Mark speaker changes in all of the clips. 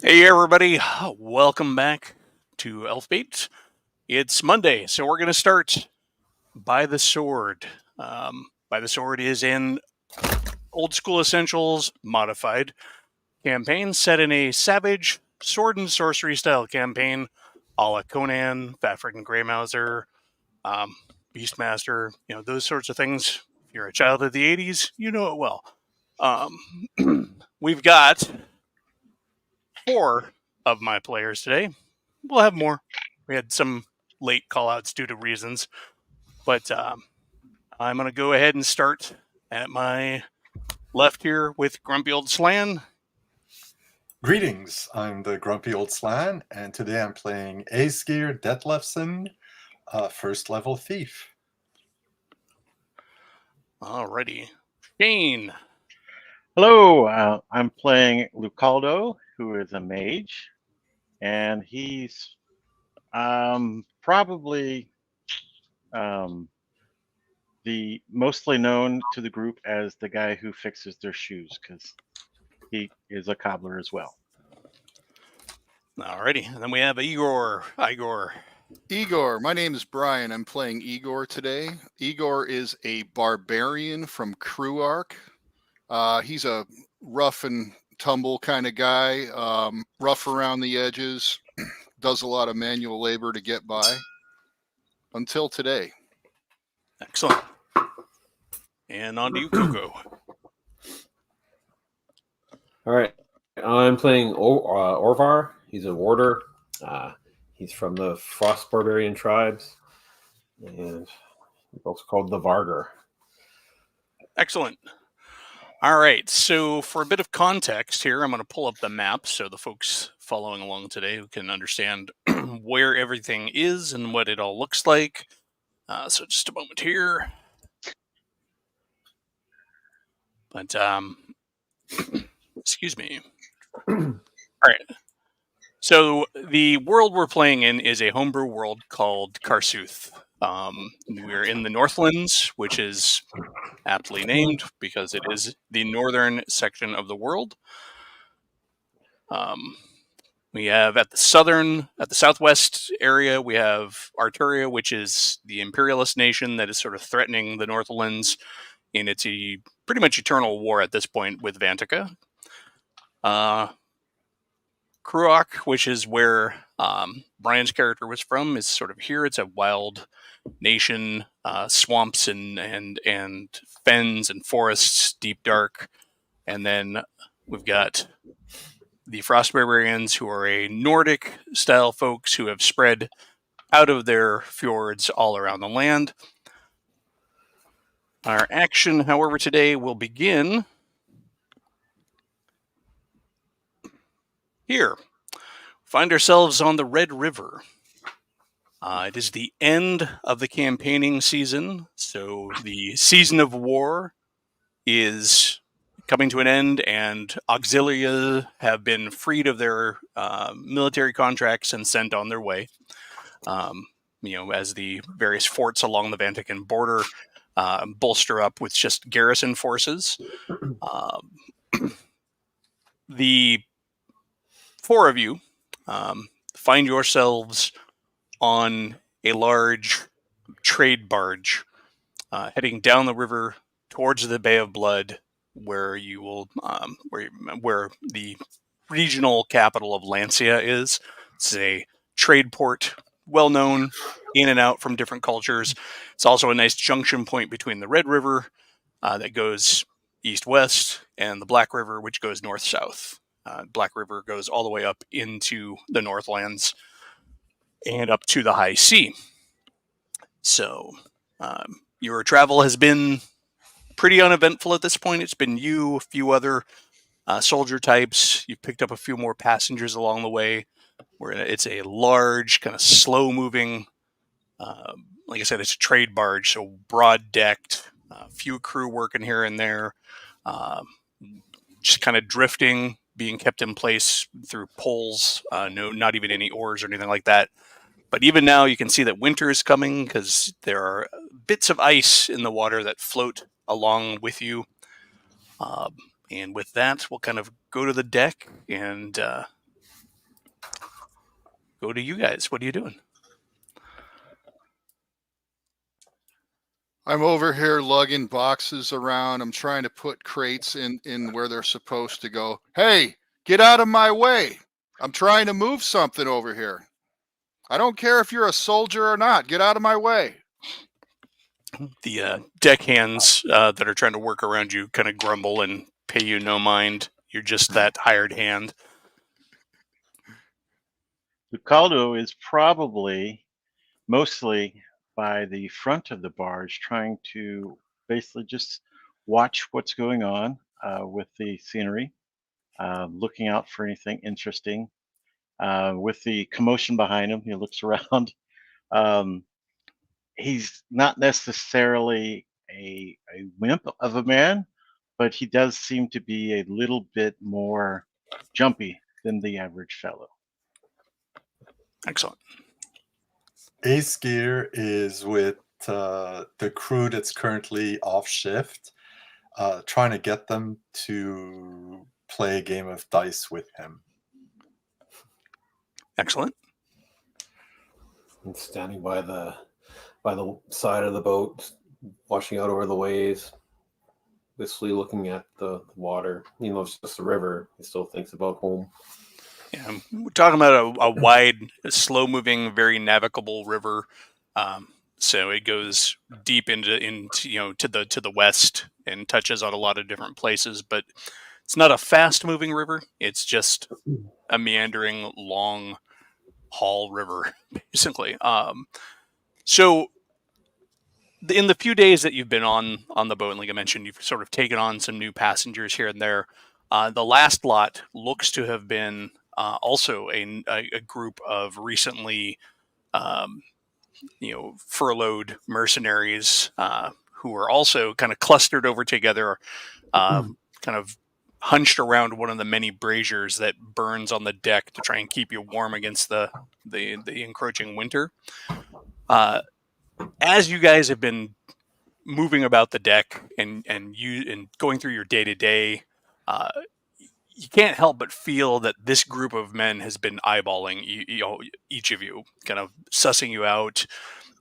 Speaker 1: Hey everybody, welcome back to Elfbait. It's Monday, so we're going to start By the Sword. By the Sword is an old school essentials modified campaign set in a savage sword and sorcery style campaign a la Conan, Fafhrd and Greymouser, Beastmaster, those sorts of things. If you're a child of the 80s, you know it well. We've got 4 of my players today. We'll have more. We had some late callouts due to reasons, but I'm going to go ahead and start at my left here with Grumpy Old Slan.
Speaker 2: Greetings, I'm the Grumpy Old Slan, and today I'm playing Aesgeir Detlefsen, first level thief.
Speaker 1: Alrighty. Shane.
Speaker 3: Hello, I'm playing Lucaldo, who is a mage, and he's probably the mostly known to the group as the guy who fixes their shoes, because he is a cobbler as well.
Speaker 1: Alrighty, and then we have Igor.
Speaker 4: Igor, my name is Brian. I'm playing Igor today. Igor is a barbarian from Kruark. He's a rough and tumble kind of guy, rough around the edges, does a lot of manual labor to get by. Until today.
Speaker 1: Excellent. And on to you, Coco.
Speaker 5: All right. I'm playing Orvar. He's a warder. He's from the Frost Barbarian tribes. And he's also called the Varger.
Speaker 1: Excellent. All right, so for a bit of context here, I'm going to pull up the map so the folks following along today who can understand where everything is and what it all looks like. So just a moment here. But, excuse me. All right. So the world we're playing in is a homebrew world called Karsooth. We're in the Northlands, which is aptly named because it is the northern section of the world. We have at the southwest area, we have Arturia, which is the imperialist nation that is sort of threatening the Northlands in its pretty much eternal war at this point with Vantica. Kruark, which is where Brian's character was from, is sort of here. It's a wild nation, swamps and fens and forests, deep dark. And then we've got the Frost Barbarians, who are a Nordic-style folks who have spread out of their fjords all around the land. Our action, however, today will begin here. Find ourselves on the Red River. It is the end of the campaigning season, so the season of war is coming to an end, and auxilia have been freed of their military contracts and sent on their way. As the various forts along the Vantican border bolster up with just garrison forces. The 4 of you find yourselves on a large trade barge heading down the river towards the Bay of Blood, where you will where the regional capital of Lancia is. It's a trade port, well known, in and out from different cultures. It's also a nice junction point between the Red River that goes east-west and the Black River, which goes north-south. Black River goes all the way up into the Northlands and up to the high sea. So your travel has been pretty uneventful at this point. It's been you, a few other soldier types. You've picked up a few more passengers along the way. It's a large, kind of slow-moving, like I said, it's a trade barge, so broad-decked, few crew working here and there, just kind of drifting, being kept in place through poles, not even any oars or anything like that. But even now you can see that winter is coming because there are bits of ice in the water that float along with you. And with that, we'll kind of go to the deck and go to you guys. What are you doing?
Speaker 4: I'm over here lugging boxes around. I'm trying to put crates in where they're supposed to go. Hey, get out of my way. I'm trying to move something over here. I don't care if you're a soldier or not. Get out of my way.
Speaker 1: The deckhands that are trying to work around you kind of grumble and pay you no mind. You're just that hired hand.
Speaker 3: Lucaldo is probably mostly by the front of the barge, trying to basically just watch what's going on with the scenery, looking out for anything interesting. With the commotion behind him, he looks around. Um, he's not necessarily a wimp of a man, but he does seem to be a little bit more jumpy than the average fellow.
Speaker 1: Excellent.
Speaker 2: Ace Gear is with the crew that's currently off shift, trying to get them to play a game of dice with him.
Speaker 1: Excellent.
Speaker 5: And standing by the side of the boat, watching out over the waves, wistfully looking at the water. You know, it's just a river. He still thinks about home.
Speaker 1: Yeah, we're talking about a wide, slow-moving, very navigable river. So it goes deep into to the west and touches on a lot of different places. But it's not a fast-moving river. It's just a meandering, long haul river, basically. So in the few days that you've been on the boat, and like I mentioned, you've sort of taken on some new passengers here and there. The last lot looks to have been also a group of recently, furloughed mercenaries who are also kind of clustered over together, kind of hunched around one of the many braziers that burns on the deck to try and keep you warm against the encroaching winter. As you guys have been moving about the deck and going through your day to day, you can't help but feel that this group of men has been eyeballing each of you, kind of sussing you out.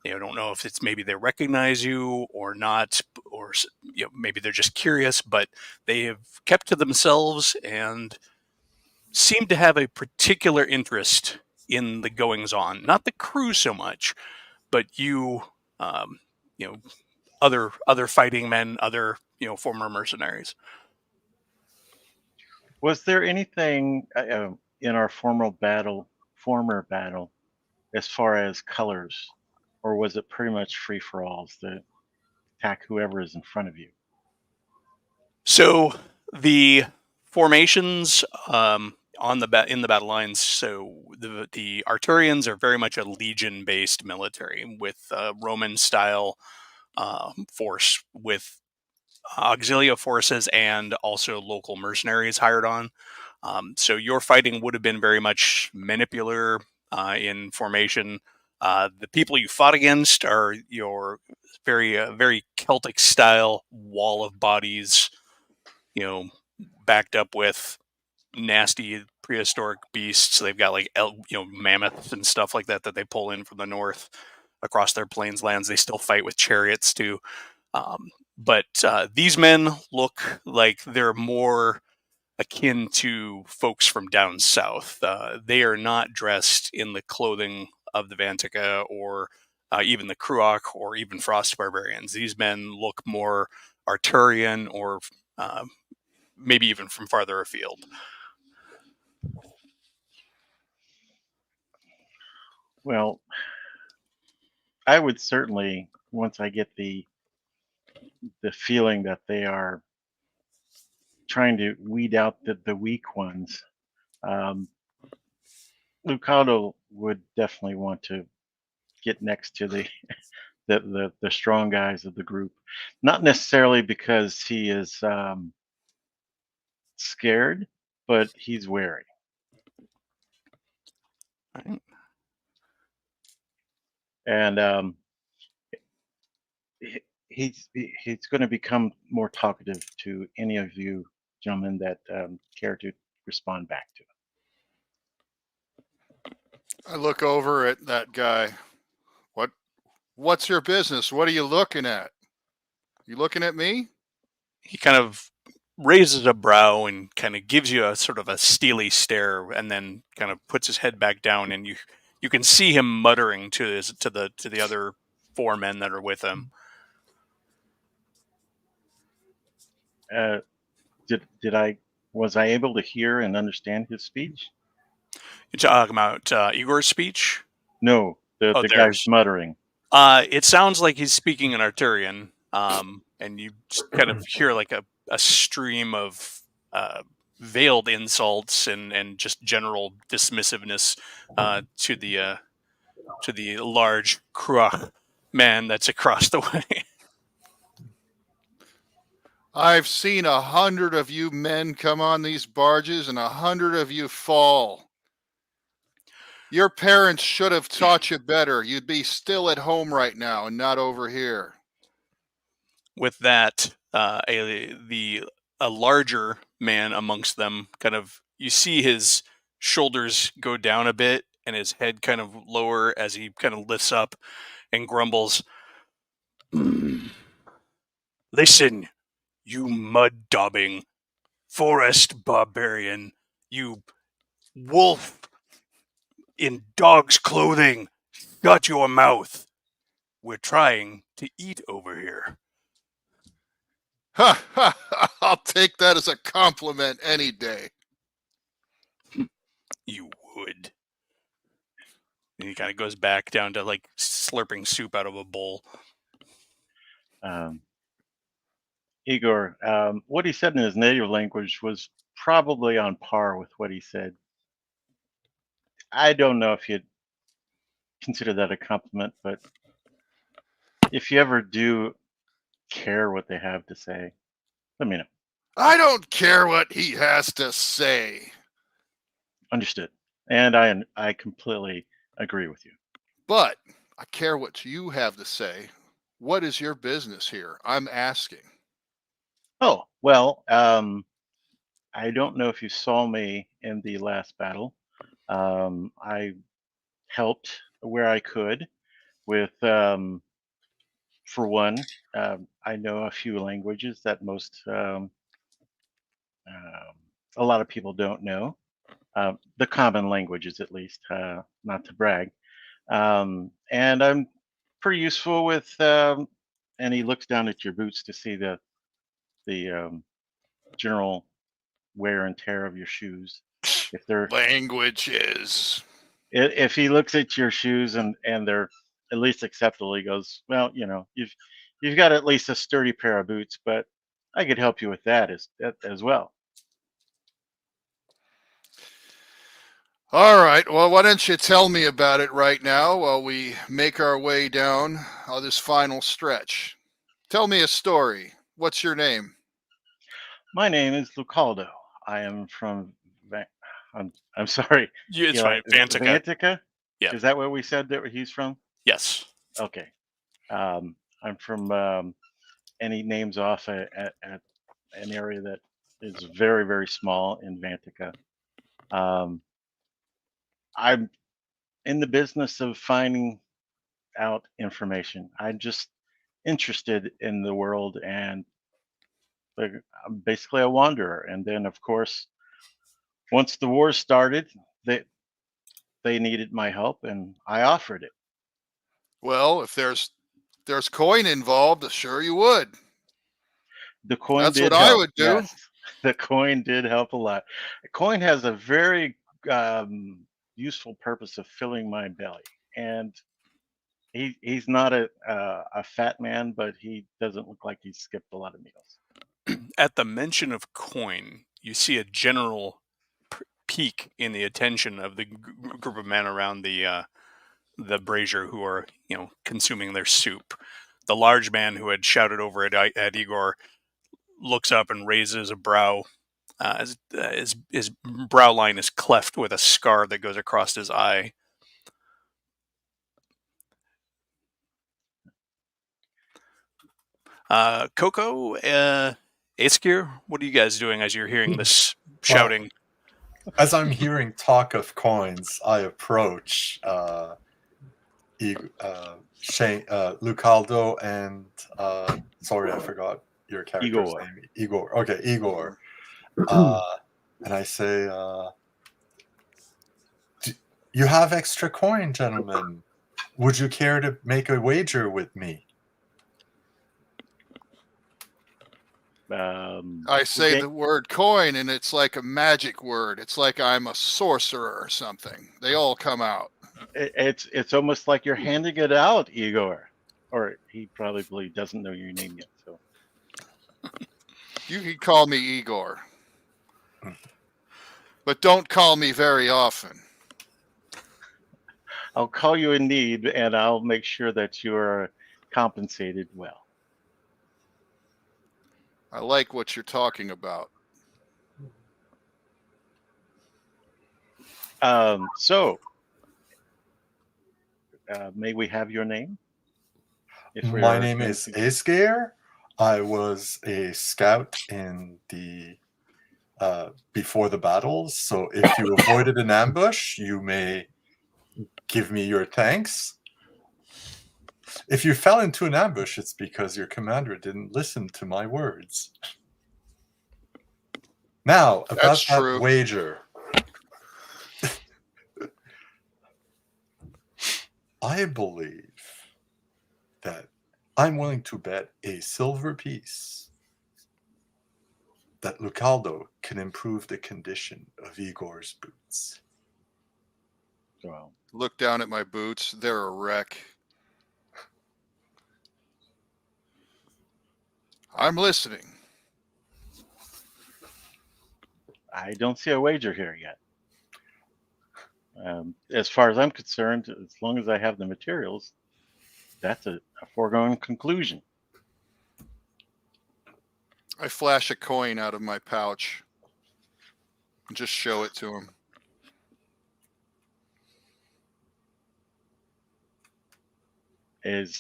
Speaker 1: Don't know if it's maybe they recognize you or not, or maybe they're just curious, but they have kept to themselves and seem to have a particular interest in the goings on. Not the crew so much, but you, um, you know, other fighting men, other former mercenaries.
Speaker 3: Was there anything in our former battle, as far as colors, or was it pretty much free for alls that attack whoever is in front of you?
Speaker 1: So the formations in the battle lines. So the Arturians are very much a legion-based military with Roman-style force with auxilia forces and also local mercenaries hired on. So your fighting would have been very much manipular in formation. The people you fought against are your very Celtic style wall of bodies, backed up with nasty prehistoric beasts. They've got like mammoths and stuff like that they pull in from the north across their plains lands. They still fight with chariots too. But these men look like they're more akin to folks from down south. They are not dressed in the clothing of the Vantica or even the Kruak or even Frost Barbarians. These men look more Arturian or maybe even from farther afield.
Speaker 3: Well, I would certainly, once I get the feeling that they are trying to weed out the weak ones, Lucado would definitely want to get next to the strong guys of the group. Not necessarily because he is scared, but he's wary.
Speaker 1: Right.
Speaker 3: And he's going to become more talkative to any of you gentlemen that care to respond back to him.
Speaker 4: I look over at that guy. What's your business? What are you looking at? You looking at me?
Speaker 1: He kind of raises a brow and kind of gives you a sort of a steely stare, and then kind of puts his head back down, and you can see him muttering to the other four men that are with him.
Speaker 3: Was I able to hear and understand his speech?
Speaker 1: You're talking about Igor's speech?
Speaker 3: No, the guy's
Speaker 1: theirs.
Speaker 3: muttering.
Speaker 1: It sounds like he's speaking in Arturian, and you just kind of hear like a stream of veiled insults and just general dismissiveness to the large Krua man that's across the way.
Speaker 4: I've seen 100 of you men come on these barges and 100 of you fall. Your parents should have taught you better. You'd be still at home right now and not over here.
Speaker 1: With that, a larger man amongst them, kind of, you see his shoulders go down a bit and his head kind of lower as he kind of lifts up and grumbles, "Listen, you mud-daubing forest barbarian, you wolf in dog's clothing, shut your mouth. We're trying to eat over here."
Speaker 4: Ha ha ha! I'll take that as a compliment any day.
Speaker 1: You would. And he kind of goes back down to like slurping soup out of a bowl.
Speaker 3: Igor, what he said in his native language was probably on par with what he said. I don't know if you'd consider that a compliment, but if you ever do care what they have to say, let me know.
Speaker 4: I don't care what he has to say.
Speaker 3: Understood. And I completely agree with you.
Speaker 4: But I care what you have to say. What is your business here? I'm asking.
Speaker 3: Oh, well, I don't know if you saw me in the last battle. I helped where I could with, for one, I know a few languages that a lot of people don't know. The common languages, at least, not to brag. And I'm pretty useful with, and he looks down at your boots to see the general wear and tear of your shoes. If they're
Speaker 4: Languages.
Speaker 3: if he looks at your shoes and they're at least acceptable, he goes, well, you've got at least a sturdy pair of boots, but I could help you with that as well.
Speaker 4: All right. Well, why don't you tell me about it right now while we make our way down on this final stretch? Tell me a story. What's your name?
Speaker 3: My name is Lucaldo. I am from I'm sorry.
Speaker 1: It's fine. Vantica.
Speaker 3: Vantica?
Speaker 1: Yeah.
Speaker 3: Is that where we said that he's from?
Speaker 1: Yes.
Speaker 3: Okay. I'm from, and he names off at an area that is very, very small in Vantica. I'm in the business of finding out information. I'm just interested in the world, and I'm basically a wanderer. And then, of course, once the war started, they needed my help, and I offered it.
Speaker 4: Well, if there's coin involved, sure you would.
Speaker 3: The coin
Speaker 4: That's
Speaker 3: did
Speaker 4: what
Speaker 3: help.
Speaker 4: I would do.
Speaker 3: Yes, the coin did help a lot. The coin has a very useful purpose of filling my belly, and he's not a fat man, but he doesn't look like he's skipped a lot of meals.
Speaker 1: At the mention of coin, you see a general peak in the attention of the group of men around the brazier who are, consuming their soup. The large man who had shouted over at Igor looks up and raises a brow. His brow line is cleft with a scar that goes across his eye. Coco, Aeskir, what are you guys doing as you're hearing this shouting?
Speaker 2: As I'm hearing talk of coins, I approach Lucaldo and sorry, I forgot your character's
Speaker 3: Igor.
Speaker 2: name. Igor. Okay, Igor. And I say, you have extra coin, gentlemen. Would you care to make a wager with me?
Speaker 4: I say the word coin, and it's like a magic word. It's like I'm a sorcerer or something. They all come out.
Speaker 3: It's almost like you're handing it out, Igor. Or he probably doesn't know your name yet. So
Speaker 4: You can call me Igor, but don't call me very often.
Speaker 3: I'll call you in need, and I'll make sure that you are compensated well.
Speaker 4: I like what you're talking about.
Speaker 3: So, may we have your name?
Speaker 2: My name is Escalation. I was a scout in the before the battles, so if you avoided an ambush, you may give me your thanks. If you fell into an ambush, it's because your commander didn't listen to my words. Now, about
Speaker 4: That's
Speaker 2: that
Speaker 4: true.
Speaker 2: wager. I believe that I'm willing to bet a silver piece that Lucaldo can improve the condition of Igor's boots.
Speaker 3: Well,
Speaker 4: Look down at my boots. They're a wreck. I'm listening.
Speaker 3: I don't see a wager here yet. As far as I'm concerned, as long as I have the materials, that's a foregone conclusion.
Speaker 4: I flash a coin out of my pouch and just show it to him.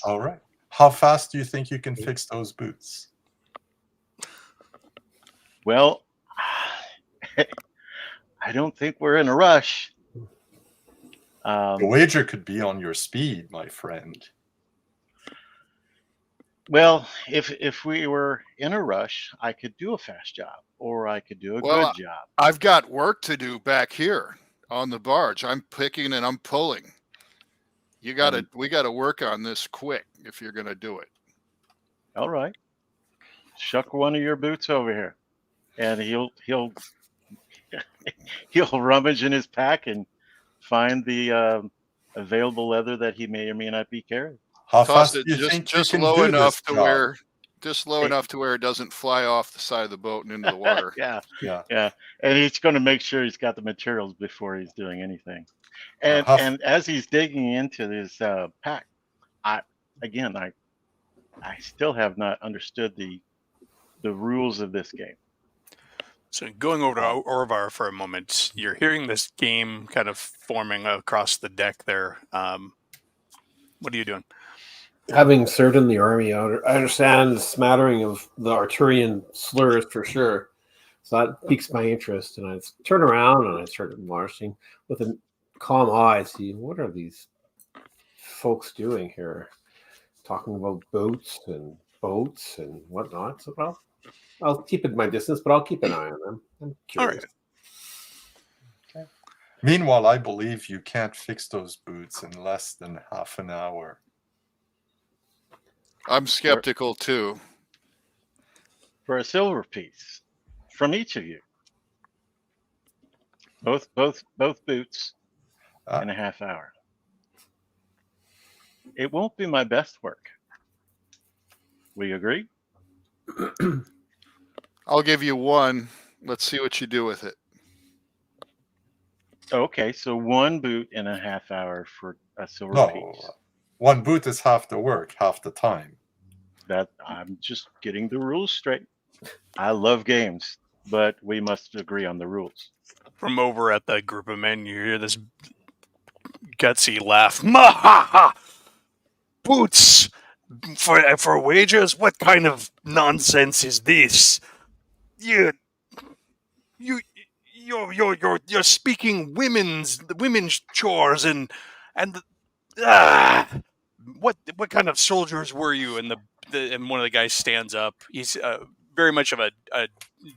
Speaker 2: All right. How fast do you think you can fix those boots?
Speaker 3: Well, I don't think we're in a rush.
Speaker 2: The wager could be on your speed, my friend.
Speaker 3: Well, if we were in a rush, I could do a fast job, or I could do a good job.
Speaker 4: I've got work to do back here on the barge. I'm picking and I'm pulling. We gotta work on this quick if you're gonna do it.
Speaker 3: All right. Shuck one of your boots over here, and he'll rummage in his pack and find the available leather that he may or may not be carrying.
Speaker 2: How fast do you think you can
Speaker 4: low
Speaker 2: do
Speaker 4: enough
Speaker 2: this
Speaker 4: to where enough to where it doesn't fly off the side of the boat and into the water.
Speaker 3: Yeah. And he's going to make sure he's got the materials before he's doing anything. And as he's digging into his pack, I still have not understood the rules of this game.
Speaker 1: So going over to Orvar for a moment, you're hearing this game kind of forming across the deck there. What are you doing?
Speaker 5: Having served in the army, I understand the smattering of the Arturian slurs for sure. So that piques my interest, and I turn around and I start watching with a calm eye. See, what are these folks doing here? Talking about boats and whatnot. So, well, I'll keep at my distance, but I'll keep an eye on them. I'm curious.
Speaker 2: All right. Okay. Meanwhile, I believe you can't fix those boots in less than half an hour.
Speaker 4: I'm skeptical too.
Speaker 3: For a silver piece from each of you. Both boots in a half hour. It won't be my best work. We agree?
Speaker 4: I'll give you one. Let's see what you do with it.
Speaker 3: Okay, so one boot in a half hour for a silver piece.
Speaker 2: One boot is half the work, half the time.
Speaker 3: That I'm just getting the rules straight. I love games, but we must agree on the rules.
Speaker 1: From over at the group of men, you hear this gutsy laugh. Mahaha! Boots for wages? What kind of nonsense is this? You you're speaking women's chores and what kind of soldiers were you? And and one of the guys stands up. He's very much of a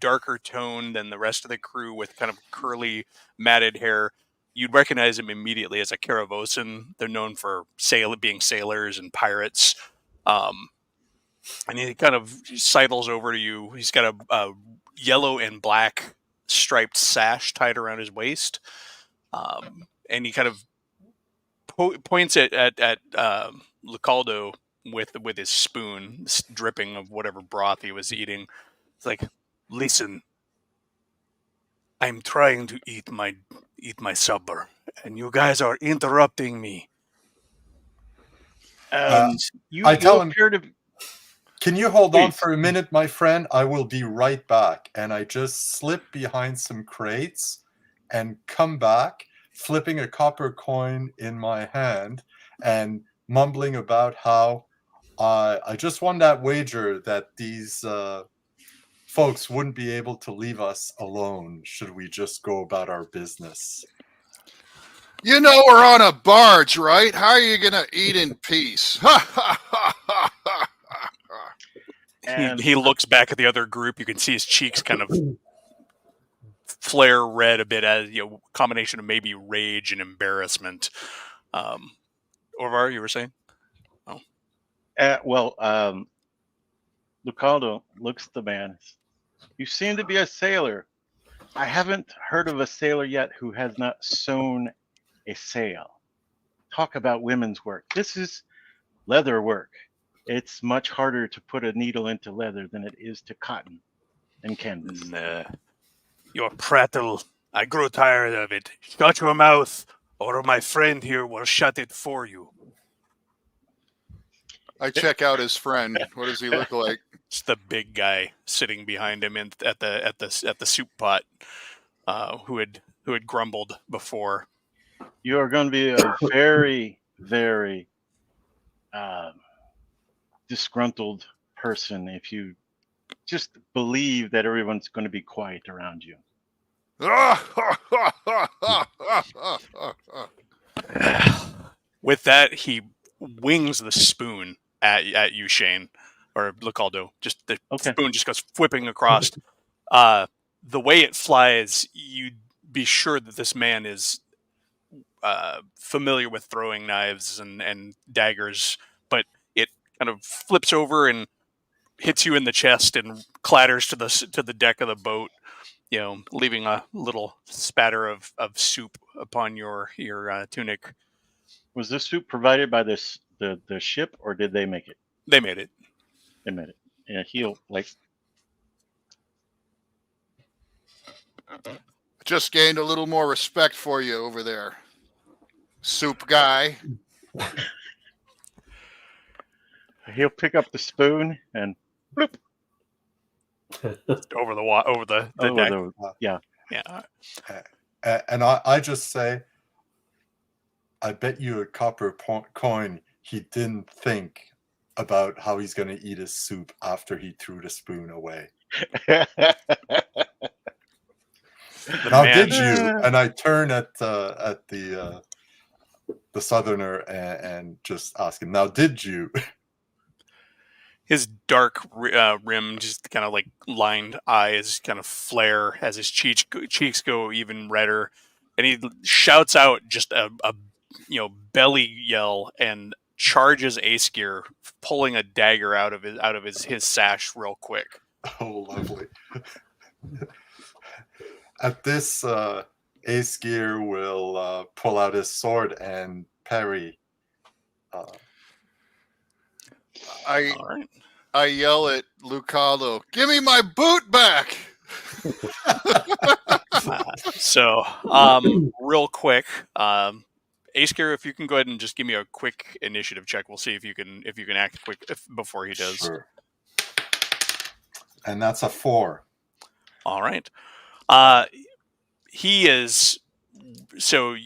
Speaker 1: darker tone than the rest of the crew, with kind of curly, matted hair. You'd recognize him immediately as a Karavosan. They're known for being sailors and pirates. And he kind of sidles over to you. He's got a yellow and black striped sash tied around his waist. And he kind of points at Lucaldo with his spoon, dripping of whatever broth he was eating. It's like, listen, I'm trying to eat my supper, and you guys are interrupting me.
Speaker 3: You
Speaker 2: tell him,
Speaker 3: appear to.
Speaker 2: can you hold on
Speaker 3: Please.
Speaker 2: for a minute, my friend? I will be right back. And I just slip behind some crates and come back, flipping a copper coin in my hand and mumbling about how I just won that wager that these folks wouldn't be able to leave us alone should we just go about our business.
Speaker 4: You know we're on a barge, right? How are you gonna eat in peace?
Speaker 3: And
Speaker 1: He looks back at the other group. You can see his cheeks kind of flare red a bit, as combination of maybe rage and embarrassment. Orvar, you were saying?
Speaker 3: Lucaldo looks at the man. You seem to be a sailor. I haven't heard of a sailor yet who has not sewn a sail. Talk about women's work. This is leather work. It's much harder to put a needle into leather than it is to cotton and canvas.
Speaker 1: Your prattle. I grow tired of it. Shut your mouth, or my friend here will shut it for you.
Speaker 4: I check out his friend. What does he look like?
Speaker 1: It's the big guy sitting behind him at the soup pot, who had grumbled before.
Speaker 3: You are going to be a very, very disgruntled person if you just believe that everyone's going to be quiet around you.
Speaker 1: With that, he wings the spoon at you, Shane, or Lucaldo. Just the spoon just goes whipping across. The way it flies, you'd be sure that this man is familiar with throwing knives and daggers, but it kind of flips over and hits you in the chest and clatters to the deck of the boat, leaving a little spatter of soup upon your tunic.
Speaker 3: Was this soup provided by the ship, or did they make it?
Speaker 1: They made it.
Speaker 3: They made it. Yeah, he'll
Speaker 4: Just gained a little more respect for you over there, soup guy.
Speaker 3: He'll pick up the spoon and bloop
Speaker 1: over the deck.
Speaker 3: Yeah.
Speaker 2: And I just say, I bet you a copper coin he didn't think about how he's going to eat his soup after he threw the spoon away. Now, did you? And I turn at the southerner and just ask him, now, did you?
Speaker 1: His dark rim, just kind of like lined eyes kind of flare as his cheeks go even redder. And he shouts out just a belly yell and charges Aesgear, pulling a dagger out of his sash real quick.
Speaker 2: Oh, lovely. At this, Aesgear will pull out his sword and parry.
Speaker 4: I yell at Lucaldo, "Give me my boot back!"
Speaker 1: So, real quick, Aesgear, if you can go ahead and just give me a quick initiative check, we'll see if you can act quick before he does.
Speaker 2: Sure. And that's a 4.
Speaker 1: All right. He is, so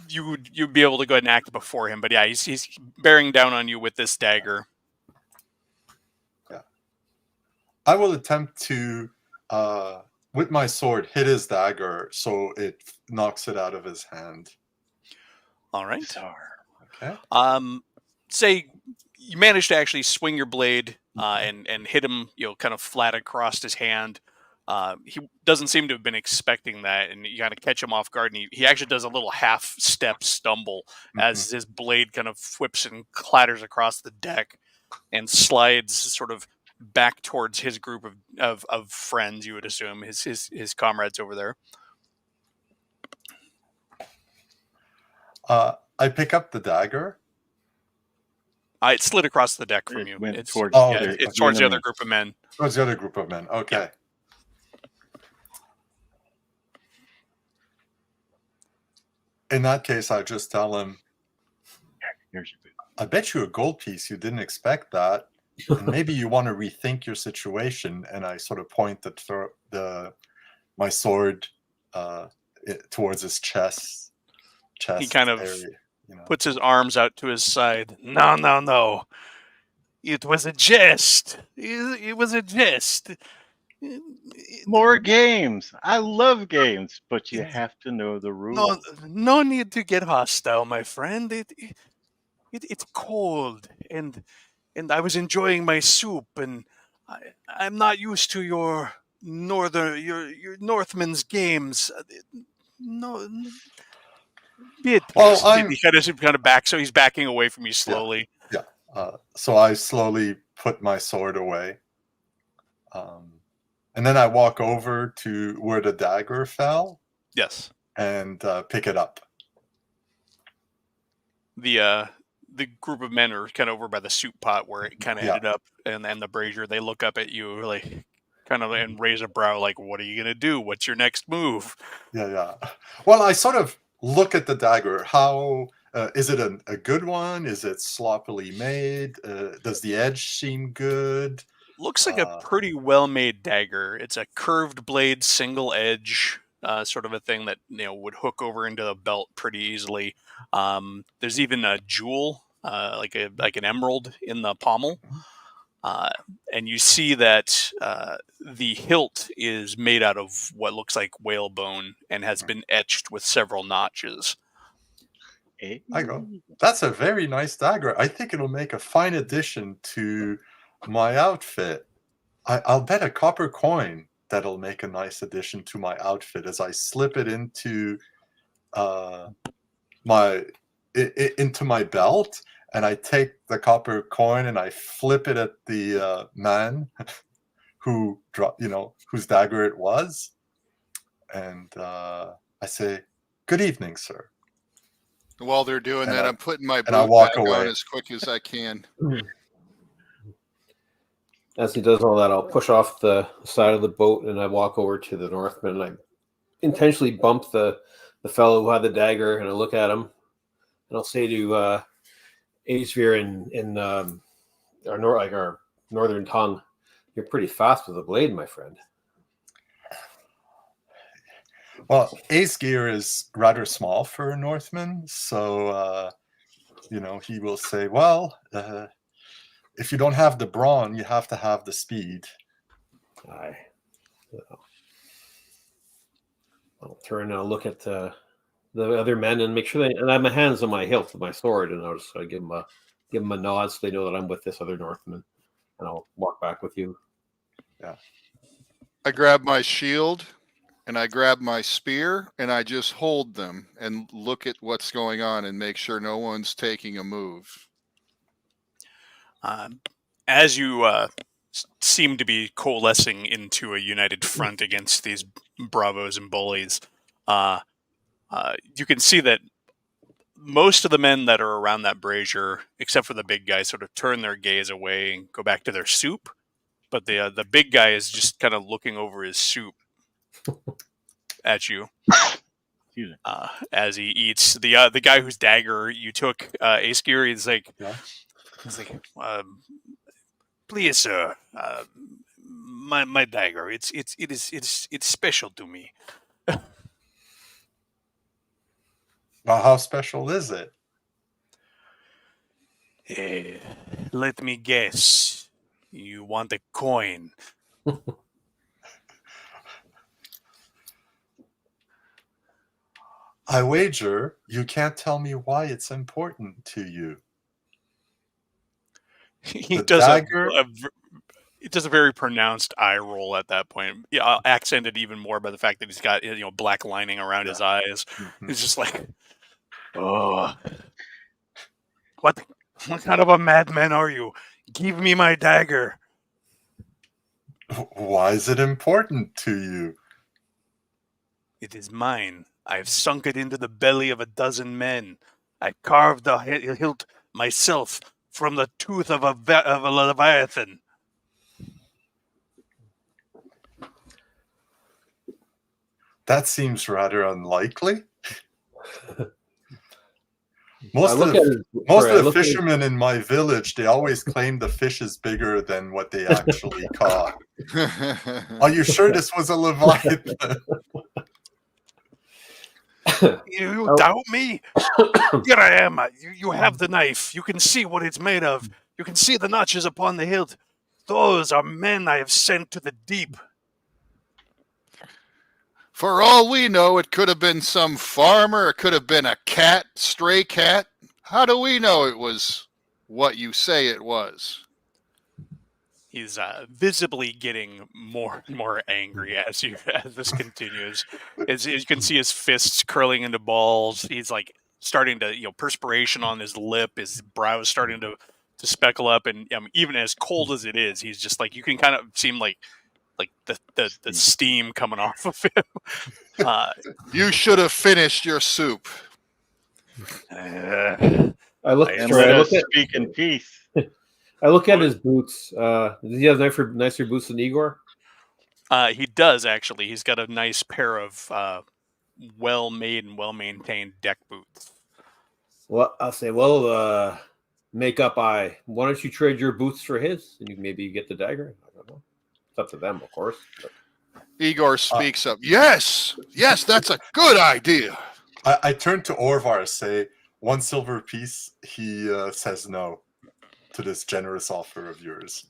Speaker 1: you'd be able to go ahead and act before him, but yeah, he's bearing down on you with this dagger.
Speaker 2: Yeah. I will attempt to with my sword, hit his dagger, so it knocks it out of his hand.
Speaker 1: All right.
Speaker 3: Bizarre.
Speaker 2: Okay.
Speaker 1: Say you manage to actually swing your blade and hit him, kind of flat across his hand. He doesn't seem to have been expecting that, and you kind of catch him off guard. And he actually does a little half-step stumble as his blade kind of whips and clatters across the deck and slides sort of back towards his group of friends. You would assume his comrades over there.
Speaker 2: I pick up the dagger.
Speaker 1: It slid across the deck from
Speaker 3: It
Speaker 1: you.
Speaker 3: went
Speaker 1: It's
Speaker 3: towards
Speaker 1: it's towards the other
Speaker 3: enemy.
Speaker 1: group of men.
Speaker 2: Towards the other group of men. Okay.
Speaker 1: Yeah.
Speaker 2: In that case, I just tell him,
Speaker 3: Here's your boot.
Speaker 2: I bet you a gold piece you didn't expect that. And maybe you want to rethink your situation. And I sort of point my sword towards his chest.
Speaker 1: He kind of
Speaker 2: area,
Speaker 1: puts his arms out to his side. No. It was a jest. It was a jest.
Speaker 3: More games. I love games, but you have to know the rules.
Speaker 1: No need to get hostile, my friend. It's cold, and I was enjoying my soup, and I'm not used to your Northmen's games. No. He kind of back, so he's backing away from you slowly.
Speaker 2: Yeah. So I slowly put my sword away. And then I walk over to where the dagger fell.
Speaker 1: Yes.
Speaker 2: And pick it up.
Speaker 1: The group of men are kind of over by the soup pot where it kind of ended up, and the brazier, they look up at you like kind of and raise a brow like, what are you going to do? What's your next move?
Speaker 2: Yeah. Well, I sort of look at the dagger. How is it a good one? Is it sloppily made? Does the edge seem good?
Speaker 1: Looks like a pretty well-made dagger. It's a curved blade, single edge, sort of a thing that would hook over into the belt pretty easily. There's even a jewel, like an emerald, in the pommel, and you see that the hilt is made out of what looks like whalebone and has been etched with several notches.
Speaker 2: I go, that's a very nice dagger. I think it'll make a fine addition to my outfit. I'll bet a copper coin that'll make a nice addition to my outfit as I slip it into into my belt, and I take the copper coin and I flip it at the man who whose dagger it was, and I say, "Good evening, sir."
Speaker 4: While they're doing that, I'm putting my boot
Speaker 2: walk
Speaker 4: back
Speaker 2: away
Speaker 4: on as quick as I can.
Speaker 5: As he does all that, I'll push off the side of the boat and I walk over to the Northman and I intentionally bump the fellow who had the dagger and I look at him and I'll say to Aesvir in our northern tongue, "You're pretty fast with a blade, my friend."
Speaker 2: Well, Aesgeir is rather small for a Northman, so he will say, "Well, if you don't have the brawn, you have to have the speed."
Speaker 5: Aye. So I'll turn and I'll look at the other men and make sure and I have my hands on my hilt with my sword, and I'll just give them a nod so they know that I'm with this other Northman, and I'll walk back with you.
Speaker 2: Yeah.
Speaker 4: I grab my shield and I grab my spear and I just hold them and look at what's going on and make sure no one's taking a move.
Speaker 1: As you seem to be coalescing into a united front against these bravos and bullies, you can see that most of the men that are around that brazier, except for the big guy, sort of turn their gaze away and go back to their soup. But the big guy is just kind of looking over his soup at you as he eats. The guy whose dagger you took, Aesgeir, he's like, "Please, sir, my dagger. It's special to me."
Speaker 2: Well, how special is it?
Speaker 1: Let me guess. You want a coin?
Speaker 2: I wager you can't tell me why it's important to you.
Speaker 1: He
Speaker 2: The
Speaker 1: does
Speaker 2: dagger?
Speaker 1: it does a very pronounced eye roll at that point. Yeah, accented even more by the fact that he's got black lining around his eyes.
Speaker 2: Mhm.
Speaker 1: He's just like, oh, what kind of a madman are you? Give me my dagger.
Speaker 2: Why is it important to you?
Speaker 1: It is mine. I have sunk it into the belly of a dozen men. I carved the hilt myself from the tooth of a leviathan.
Speaker 2: That seems rather unlikely.
Speaker 5: I
Speaker 2: Most
Speaker 5: look
Speaker 2: of
Speaker 5: at
Speaker 2: the,
Speaker 5: his,
Speaker 2: most
Speaker 5: sorry, I
Speaker 2: of the
Speaker 5: look at his-
Speaker 2: fishermen in my village, they always claim the fish is bigger than what they actually caught. Are you sure this was a leviathan?
Speaker 1: You
Speaker 5: Oh.
Speaker 1: doubt me? Here I am. You have the knife. You can see what it's made of. You can see the notches upon the hilt. Those are men I have sent to the deep.
Speaker 4: For all we know, it could have been some farmer. It could have been a cat, stray cat. How do we know it was what you say it was?
Speaker 1: He's visibly getting more and more angry as this continues. As you can see his fists curling into balls. He's like starting to, perspiration on his lip. His brow is starting to speckle up, and even as cold as it is, he's just like, you can kind of seem like the steam coming off of him.
Speaker 4: You should have finished your soup.
Speaker 5: I look.
Speaker 3: And
Speaker 5: Sorry,
Speaker 3: let
Speaker 5: I
Speaker 3: us
Speaker 5: look at.
Speaker 3: speak in peace.
Speaker 5: I look at his boots. Does he have nicer boots than Igor?
Speaker 1: He does, actually. He's got a nice pair of well-made and well-maintained deck boots.
Speaker 5: Well, I'll say, well, make up eye. Why don't you trade your boots for his, and maybe you get the dagger? I don't know. It's up to them, of course. But...
Speaker 4: Igor speaks up. Yes, that's a good idea.
Speaker 2: I turn to Orvar, say, 1 silver piece. He says no to this generous offer of yours.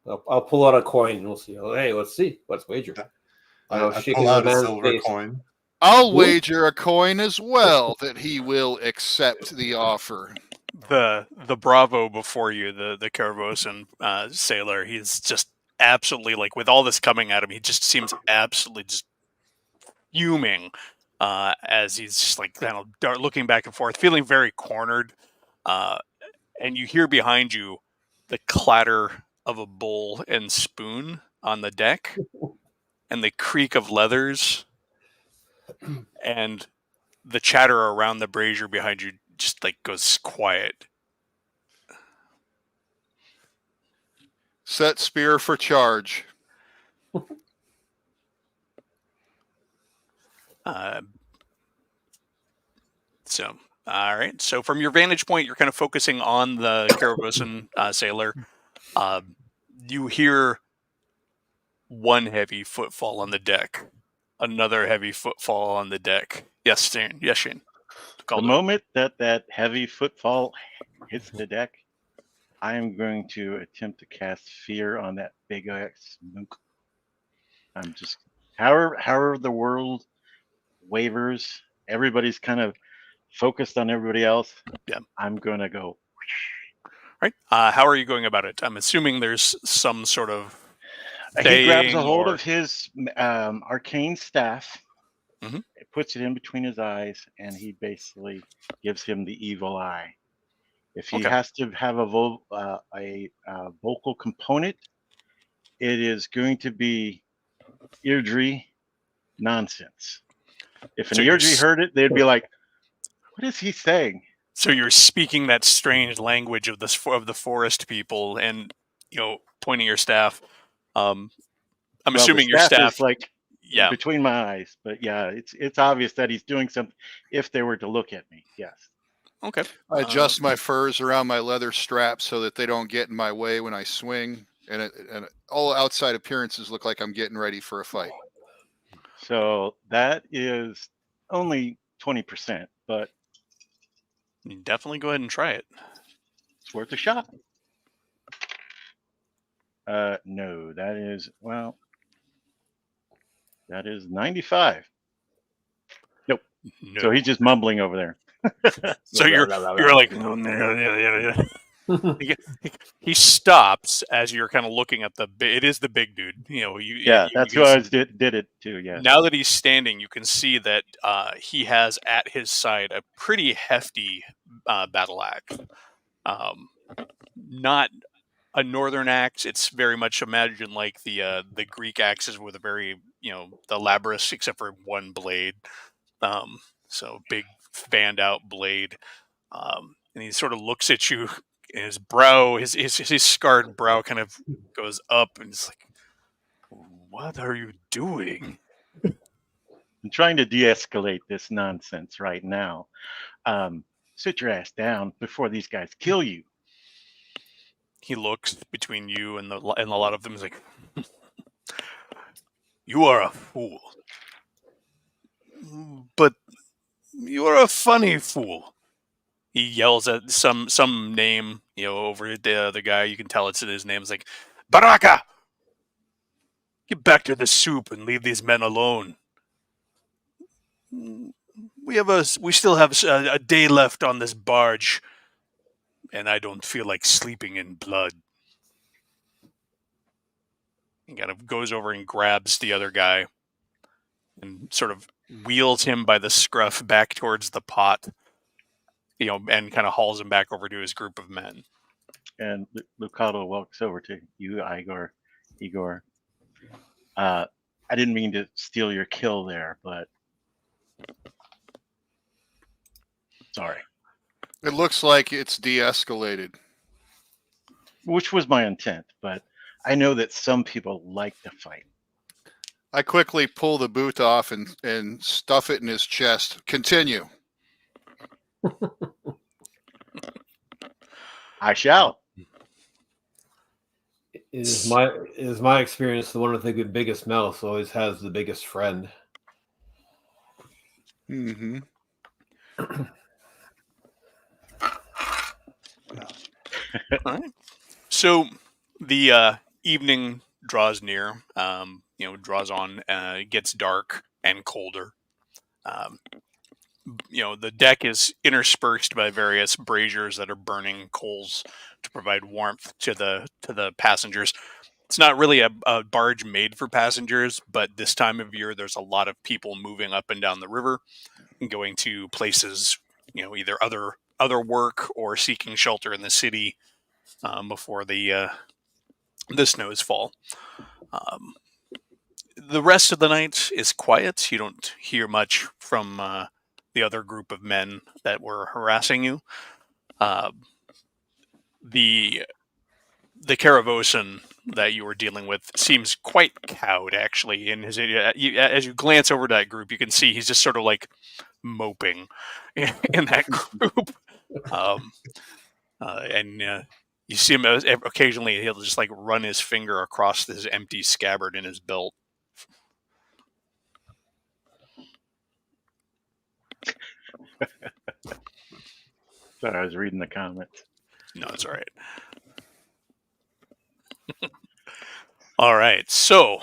Speaker 5: I'll pull out a coin and we'll see. Oh, hey, let's see. Let's wager.
Speaker 2: I pull out a silver coin.
Speaker 4: I'll wager a coin as well that he will accept the offer.
Speaker 1: The Bravo before you, the Karavosan sailor, he's just absolutely, like, with all this coming at him, he just seems absolutely just fuming as he's just like kind of looking back and forth, feeling very cornered. And you hear behind you the clatter of a bowl and spoon on the deck and the creak of leathers and the chatter around the brazier behind you just like goes quiet.
Speaker 4: Set spear for charge.
Speaker 1: So, all right. So from your vantage point, you're kind of focusing on the Karavosan sailor. You hear one heavy footfall on the deck, another heavy footfall on the deck. Yes, Shane. Yes, Shane.
Speaker 3: The moment that heavy footfall hits the deck, I am going to attempt to cast fear on that big ass mook. I'm just, however the world wavers, everybody's kind of focused on everybody else.
Speaker 1: Yeah.
Speaker 3: I'm going to go.
Speaker 1: Right. How are you going about it? I'm assuming there's some sort of
Speaker 3: He grabs a hold of his arcane staff, puts it in between his eyes, and he basically gives him the evil eye. If he has to have a vocal component, it is going to be Eardry nonsense. If an Eardry heard it, they'd be like, "What is he saying?"
Speaker 1: So you're speaking that strange language of the forest people, and pointing your staff. I'm assuming your staff
Speaker 3: is like between my eyes, but yeah, it's obvious that he's doing something. If they were to look at me, yes.
Speaker 1: Okay.
Speaker 4: I adjust my furs around my leather straps so that they don't get in my way when I swing, and all outside appearances look like I'm getting ready for a fight.
Speaker 3: So that is only 20%, but
Speaker 1: you definitely go ahead and try it.
Speaker 3: It's worth a shot. No, that is, well, that is 95. Nope.
Speaker 1: No.
Speaker 3: So he's just mumbling over there.
Speaker 1: So you're like, he stops as you're kind of looking at it is the big dude.
Speaker 3: Yeah, that's who I did it to. Yeah.
Speaker 1: Now that he's standing, you can see that he has at his side a pretty hefty battle axe. Not a northern axe. It's very much imagine like the Greek axes with a very the labrys, except for one blade. So big fanned out blade. And he sort of looks at you, and his brow, his scarred brow, kind of goes up, and it's like, "What are you doing?"
Speaker 3: I'm trying to de-escalate this nonsense right now. Sit your ass down before these guys kill you.
Speaker 1: He looks between you and a lot of them. He's like, "You are a fool, but you are a funny fool." He yells at some name, over the other guy. You can tell it's his name. It's like, "Baraka! Get back to the soup and leave these men alone. We still have a day left on this barge, and I don't feel like sleeping in blood." He kind of goes over and grabs the other guy and sort of wheels him by the scruff back towards the pot, and kind of hauls him back over to his group of men.
Speaker 3: And Lucado walks over to you, Igor. I didn't mean to steal your kill there, but sorry.
Speaker 4: It looks like it's de-escalated.
Speaker 3: Which was my intent, but I know that some people like to fight.
Speaker 4: I quickly pull the boot off and stuff it in his chest. Continue.
Speaker 3: I shall.
Speaker 5: It is my experience. The one with the biggest mouth always has the biggest friend.
Speaker 4: Mm-hmm.
Speaker 1: All right. So the evening draws near. Draws on. It gets dark and colder. The deck is interspersed by various braziers that are burning coals to provide warmth to the passengers. It's not really a barge made for passengers, but this time of year, there's a lot of people moving up and down the river and going to places, either other work or seeking shelter in the city before the snows fall. The rest of the night is quiet. You don't hear much from the other group of men that were harassing you. The Caravosan that you were dealing with seems quite cowed, actually. In his, as you glance over that group, you can see he's just sort of like moping in that group. And you see him occasionally. He'll just like run his finger across this empty scabbard in his belt.
Speaker 3: Sorry, I was reading the comments.
Speaker 1: No, it's all right. All right. So,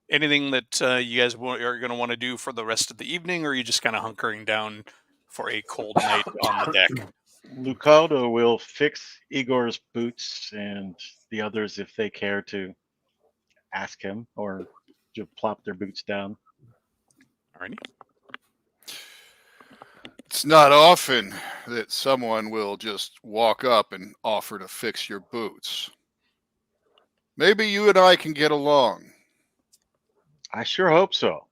Speaker 1: anything that you guys are going to want to do for the rest of the evening, or are you just kind of hunkering down for a cold night on the deck?
Speaker 3: Lucado will fix Igor's boots and the others if they care to ask him or to plop their boots down.
Speaker 1: All right.
Speaker 4: It's not often that someone will just walk up and offer to fix your boots. Maybe you and I can get along.
Speaker 3: I sure hope so,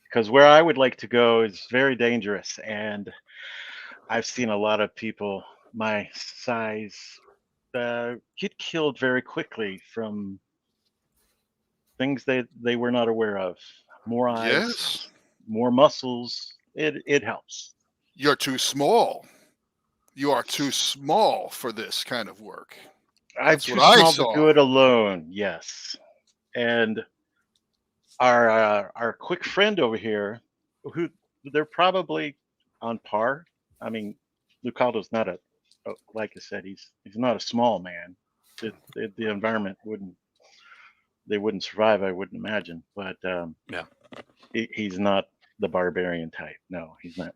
Speaker 3: because where I would like to go is very dangerous, and I've seen a lot of people my size get killed very quickly from things they were not aware of. More eyes,
Speaker 4: Yes.
Speaker 3: more muscles. It helps.
Speaker 4: You're too small. You are too small for this kind of work.
Speaker 3: I'm too small to do it alone. Yes, and our quick friend over here, who they're probably on par. I mean, Lucado's not like I said, he's not a small man. The environment wouldn't survive, I wouldn't imagine. But
Speaker 1: yeah.
Speaker 3: He's not the barbarian type. No, he's not.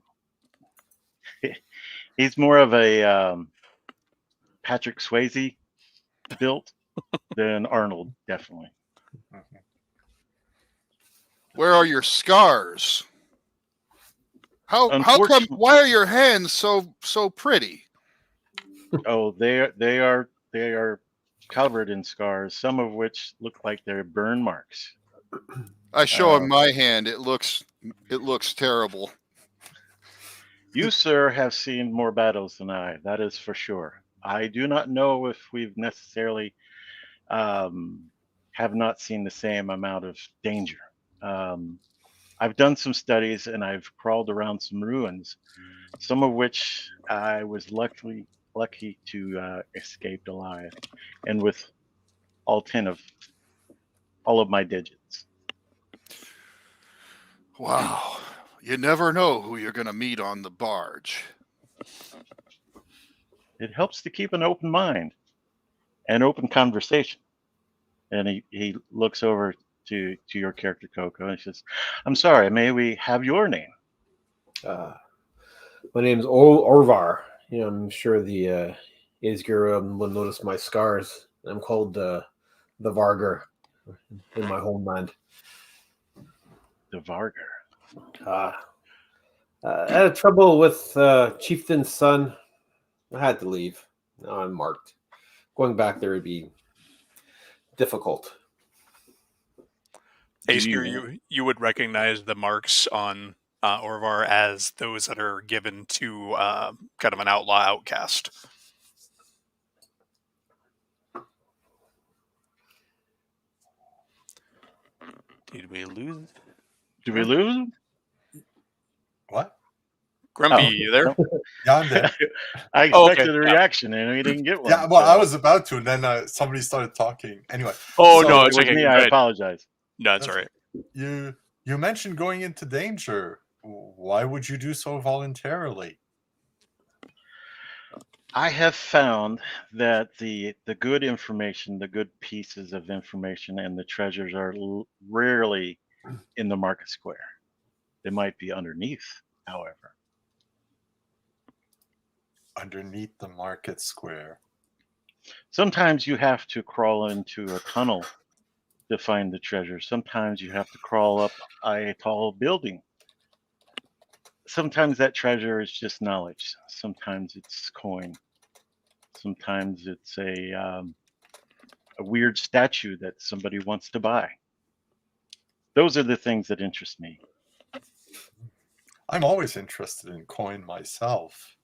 Speaker 3: He's more of a Patrick Swayze built than Arnold, definitely.
Speaker 4: Where are your scars? How come?
Speaker 3: Unfortunately-
Speaker 4: Why are your hands so pretty?
Speaker 3: Oh, they are covered in scars, some of which look like they're burn marks.
Speaker 4: I show him my hand. It looks terrible.
Speaker 3: You, sir, have seen more battles than I. That is for sure. I do not know if we've necessarily have not seen the same amount of danger. I've done some studies and I've crawled around some ruins, some of which I was lucky to escape alive, and with all 10 of all of my digits.
Speaker 4: Wow. You never know who you're going to meet on the barge.
Speaker 3: It helps to keep an open mind and open conversation. And he looks over to your character, Coco, and he says, "I'm sorry, may we have your name?"
Speaker 5: My name's Orvar. I'm sure the Aesir will notice my scars. I'm called the Vargar in my homeland.
Speaker 3: The Vargar.
Speaker 5: I had trouble with Chieftain's son. I had to leave. Now I'm marked. Going back there would be difficult.
Speaker 1: Aesir, you would recognize the marks on Orvar as those that are given to kind of an outlaw outcast. Did we lose?
Speaker 3: Do we lose him?
Speaker 2: What?
Speaker 1: Grumpy,
Speaker 3: Oh,
Speaker 1: you there?
Speaker 3: no.
Speaker 2: Yeah, I'm there.
Speaker 3: I
Speaker 1: Oh, okay.
Speaker 3: expected a reaction and we didn't get one.
Speaker 2: Yeah, well,
Speaker 3: so-
Speaker 2: I was about to, and then somebody started talking. Anyway,
Speaker 1: Oh,
Speaker 2: So,
Speaker 1: no,
Speaker 3: If
Speaker 1: it's
Speaker 3: it was
Speaker 1: okay.
Speaker 3: me,
Speaker 1: Go
Speaker 3: I
Speaker 1: ahead.
Speaker 3: apologize.
Speaker 1: No, it's
Speaker 2: That's
Speaker 1: all right.
Speaker 2: you mentioned going into danger. Why would you do so voluntarily?
Speaker 3: I have found that the good information, the good pieces of information, and the treasures are rarely in the market square. They might be underneath, however.
Speaker 2: Underneath the market square.
Speaker 3: Sometimes you have to crawl into a tunnel to find the treasure. Sometimes you have to crawl up a tall building. Sometimes that treasure is just knowledge. Sometimes it's coin. Sometimes it's a weird statue that somebody wants to buy. Those are the things that interest me.
Speaker 2: I'm always interested in coin myself.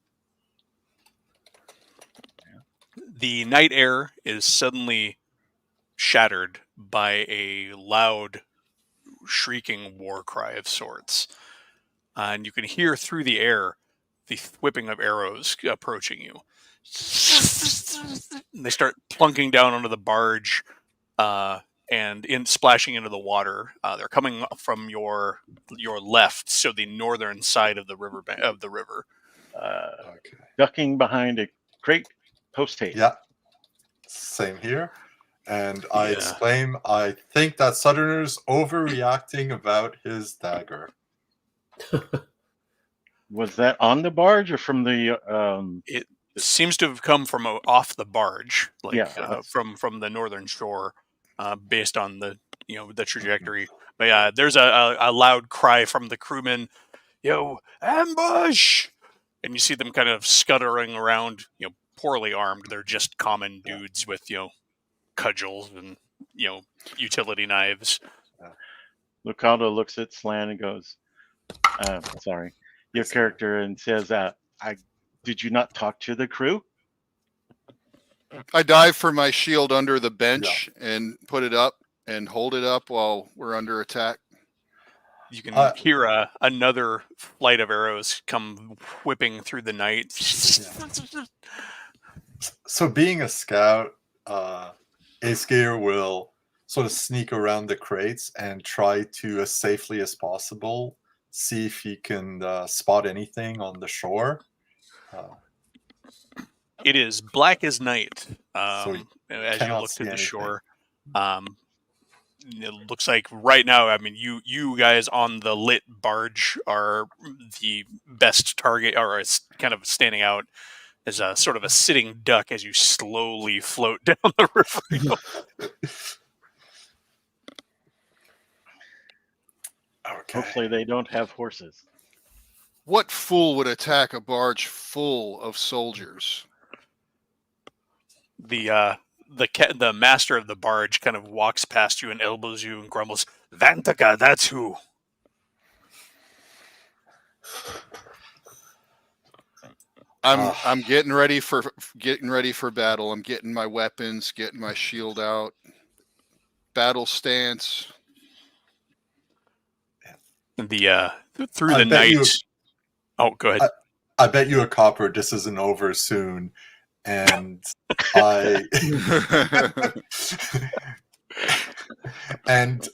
Speaker 1: The night air is suddenly shattered by a loud, shrieking war cry of sorts. And you can hear through the air the whipping of arrows approaching you. And they start plunking down onto the barge and splashing into the water. They're coming from your left, so the northern side of the river.
Speaker 2: Okay.
Speaker 3: Ducking behind a crate post haste.
Speaker 2: Yeah. Same here. And I
Speaker 1: Yeah.
Speaker 2: exclaim, I think that Southerner's overreacting about his dagger.
Speaker 3: Was that on the barge or from the?
Speaker 1: It seems to have come from off the barge, like
Speaker 3: Yeah.
Speaker 1: from the northern shore, based on the the trajectory. But yeah, there's a loud cry from the crewmen, "Yo, ambush!" And you see them kind of scuttering around, poorly armed. They're just common dudes with cudgels and utility knives.
Speaker 3: Lucado looks at Slan and goes, "Sorry, your character," and says, did you not talk to the crew?"
Speaker 4: I dive for my shield under the bench and put it up and hold it up while we're under attack.
Speaker 1: You can hear another flight of arrows come whipping through the night.
Speaker 2: So being a scout, Aesir will sort of sneak around the crates and try to, as safely as possible, see if he can spot anything on the shore.
Speaker 1: It is black as night
Speaker 2: So you
Speaker 1: as you
Speaker 2: cannot
Speaker 1: look
Speaker 2: see
Speaker 1: to the
Speaker 2: anything.
Speaker 1: shore. it looks like right now, I mean, you guys on the lit barge are the best target, or it's kind of standing out as a sort of a sitting duck as you slowly float down the river.
Speaker 2: Okay.
Speaker 3: Hopefully they don't have horses.
Speaker 4: What fool would attack a barge full of soldiers?
Speaker 1: The master of the barge kind of walks past you and elbows you and grumbles, "Vantaka, that's who."
Speaker 4: I'm getting ready for battle. I'm getting my weapons, getting my shield out, battle stance.
Speaker 1: The through
Speaker 2: I
Speaker 1: the
Speaker 2: bet
Speaker 1: night.
Speaker 2: you-
Speaker 1: Oh, go ahead.
Speaker 2: I bet you a copper this isn't over soon. And I and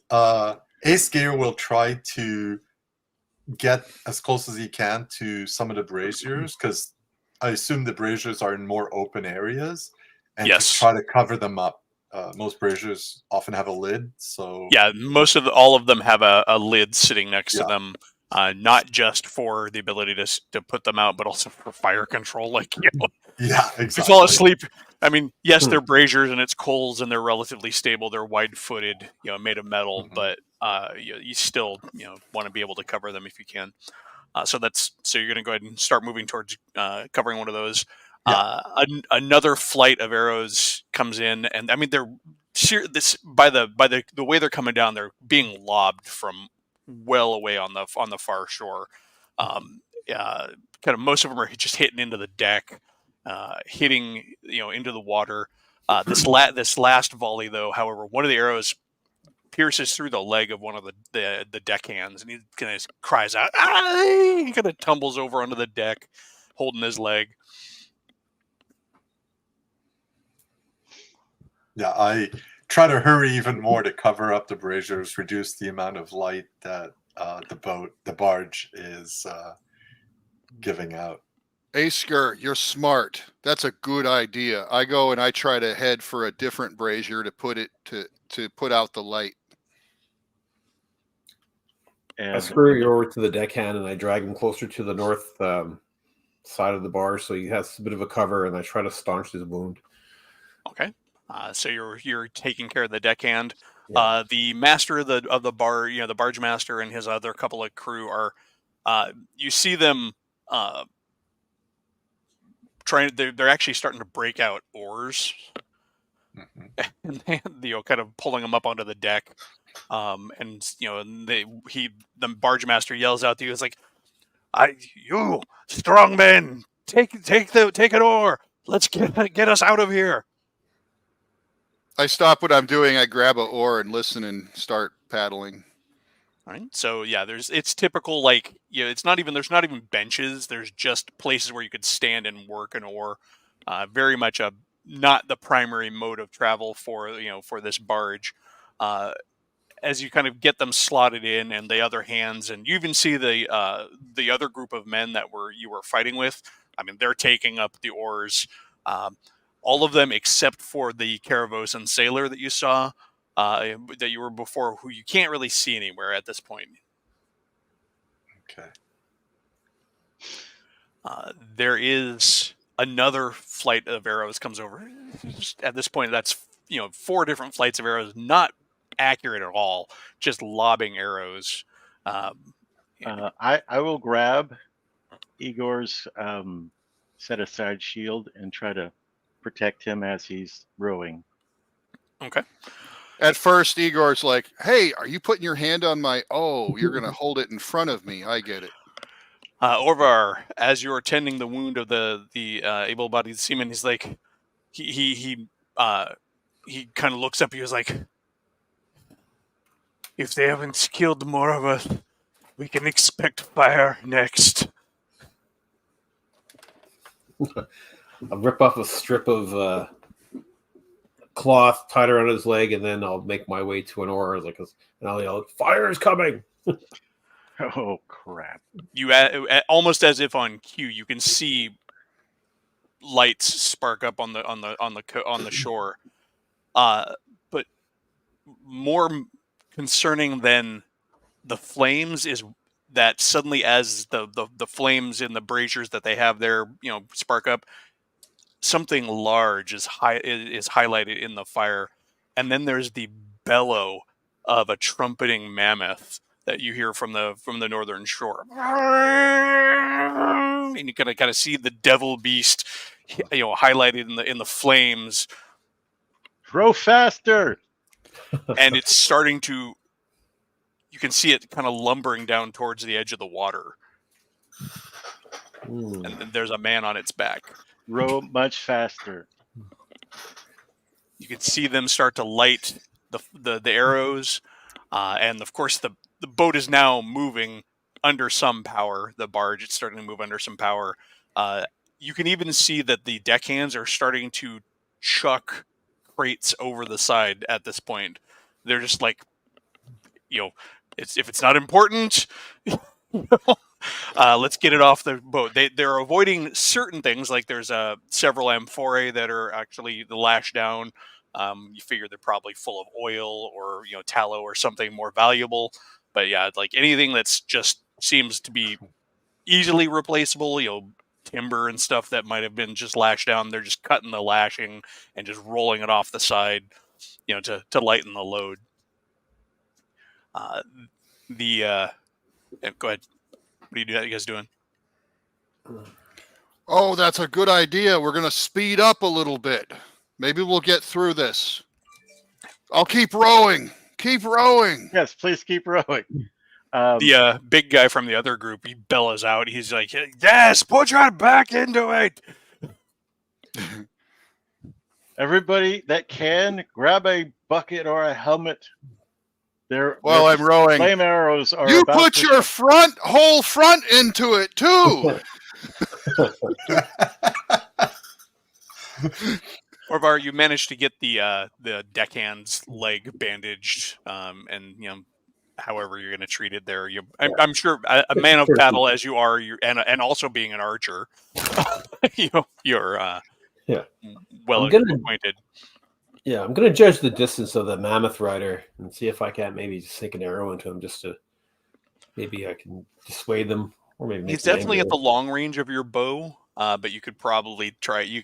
Speaker 2: Ace Gear will try to get as close as he can to some of the braziers, because I assume the braziers are in more open areas, and
Speaker 1: Yes.
Speaker 2: to try to cover them up. Most braziers often have a lid, so
Speaker 1: Yeah, all of them have a lid sitting next to
Speaker 2: Yeah.
Speaker 1: them, not just for the ability to put them out, but also for fire control. Like, you know,
Speaker 2: yeah,
Speaker 1: if you
Speaker 2: exactly.
Speaker 1: fall asleep, I mean, yes, they're braziers and it's coals and they're relatively stable. They're wide-footed, you know, made of metal,
Speaker 2: Mhm.
Speaker 1: but you still, you know, want to be able to cover them if you can. So you're going to go ahead and start moving towards covering one of those.
Speaker 2: Yeah.
Speaker 1: Another flight of arrows comes in, and I mean they're by the way they're coming down, they're being lobbed from well away on the far shore. Kind of most of them are just hitting into the deck, hitting into the water. This last volley, though, however, one of the arrows pierces through the leg of one of the deckhands, and he kind of cries out. Ah! He kind of tumbles over onto the deck, holding his leg.
Speaker 2: Yeah, I try to hurry even more to cover up the braziers, reduce the amount of light that the barge is giving out.
Speaker 4: Asker, you're smart. That's a good idea. I go and I try to head for a different brazier to put out the light.
Speaker 5: I
Speaker 3: And
Speaker 5: scurry over to the deckhand and I drag him closer to the north side of the bar, so he has a bit of a cover, and I try to staunch his wound.
Speaker 1: Okay. So you're taking care of the deckhand.
Speaker 5: Yeah.
Speaker 1: The master of the bar, the barge master and his other couple of crew are. You see them trying. They're actually starting to break out oars,
Speaker 2: Mhm.
Speaker 1: and kind of pulling them up onto the deck. And the barge master yells out to you. It's like, you strong men, take an oar. Let's get us out of here.
Speaker 4: I stop what I'm doing. I grab a oar and listen and start paddling.
Speaker 1: All right. So yeah, it's typical, like, there's not even benches. There's just places where you could stand and work an oar. Very much not the primary mode of travel for this barge. As you kind of get them slotted in, and the other hands, and you even see the other group of men that you were fighting with. I mean, they're taking up the oars. All of them except for the Caravosan sailor that you saw, that you were before, who you can't really see anywhere at this point.
Speaker 2: Okay.
Speaker 1: There is another flight of arrows comes over. At this point, that's 4 different flights of arrows, not accurate at all, just lobbing arrows.
Speaker 3: I will grab Igor's set aside shield and try to protect him as he's rowing.
Speaker 1: Okay.
Speaker 4: At first, Igor's like, "Hey, are you putting your hand on my? Oh, you're gonna hold it in front of me. I get it."
Speaker 1: Orvar, as you're tending the wound of the able-bodied seaman, he's like, he kind of looks up. He was like, "If they haven't killed more of us, we can expect fire next."
Speaker 5: I'll rip off a strip of cloth, tie it around his leg, and then I'll make my way to an oar. And I'll yell, "Fire is coming!"
Speaker 3: Oh crap!
Speaker 1: You almost as if on cue, you can see lights spark up on the shore, but more concerning then the flames is that suddenly as the flames in the braziers that they have there, spark up, something large is highlighted in the fire, and then there's the bellow of a trumpeting mammoth that you hear from the northern shore, and you kind of see the devil beast, highlighted in the flames.
Speaker 3: Row faster!
Speaker 1: And it's starting to. You can see it kind of lumbering down towards the edge of the water, and then there's a man on its back.
Speaker 3: Row much faster.
Speaker 1: You can see them start to light the arrows, and of course the boat is now moving under some power. The barge, it's starting to move under some power. You can even see that the deckhands are starting to chuck crates over the side at this point. They're just like, if it's not important, let's get it off the boat. They're avoiding certain things, like there's several amphorae that are actually lashed down. You figure they're probably full of oil or tallow or something more valuable. But yeah, like anything that's just seems to be easily replaceable, timber and stuff that might have been just lashed down. They're just cutting the lashing and just rolling it off the side, to lighten the load. Go ahead. What are you guys doing?
Speaker 4: Oh, that's a good idea. We're going to speed up a little bit. Maybe we'll get through this. I'll keep rowing. Keep rowing.
Speaker 3: Yes, please keep rowing.
Speaker 1: The big guy from the other group, he bellows out. He's like, yes, put your back into it.
Speaker 3: Everybody that can, grab a bucket or a helmet.
Speaker 4: While I'm rowing,
Speaker 3: flame arrows are.
Speaker 4: You put your whole front into it too.
Speaker 1: Orvar, you managed to get the deckhand's leg bandaged, and however you're going to treat it there. I'm sure a man of battle as you are, and also being an archer, you're well acquainted.
Speaker 5: Yeah, I'm going to judge the distance of the mammoth rider and see if I can't maybe just sink an arrow into him, just to maybe I can dissuade them, or maybe
Speaker 1: he's definitely at the long range of your bow, but you could probably try. You're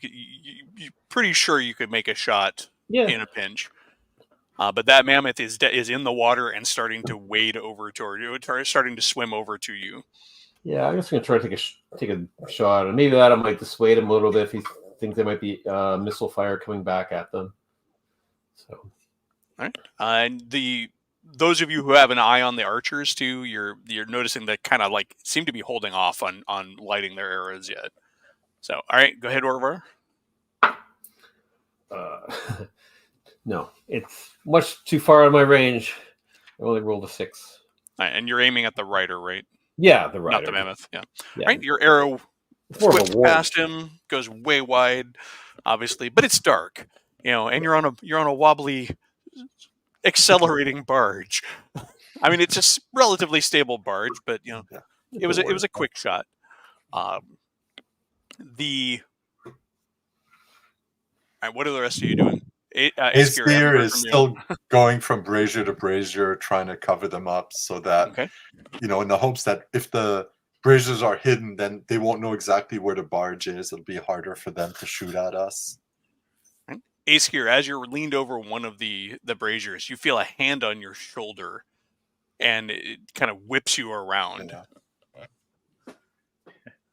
Speaker 1: pretty sure you could make a shot in a pinch. But that mammoth is in the water and starting to wade over toward you, starting to swim over to you.
Speaker 5: Yeah, I'm just going to try to take a shot, and maybe that might dissuade him a little bit if he thinks there might be missile fire coming back at them. So,
Speaker 1: all right, and those of you who have an eye on the archers too, you're noticing that kind of like seem to be holding off on lighting their arrows yet. So, all right, go ahead, Orvar.
Speaker 5: No, it's much too far out of my range. I only rolled a 6.
Speaker 1: All right, and you're aiming at the rider, right?
Speaker 5: Yeah, the rider,
Speaker 1: not the mammoth. Yeah. All right, your arrow whips past him, goes way wide, obviously, but it's dark. And you're on a wobbly, accelerating barge. I mean, it's a relatively stable barge, but it was a quick shot. All right, what are the rest of you doing?
Speaker 2: His spear is still going from brazier to brazier, trying to cover them up so that in the hopes that if the braziers are hidden, then they won't know exactly where the barge is. It'll be harder for them to shoot at us.
Speaker 1: Aesir, as you're leaned over one of the braziers, you feel a hand on your shoulder, and it kind of whips you around.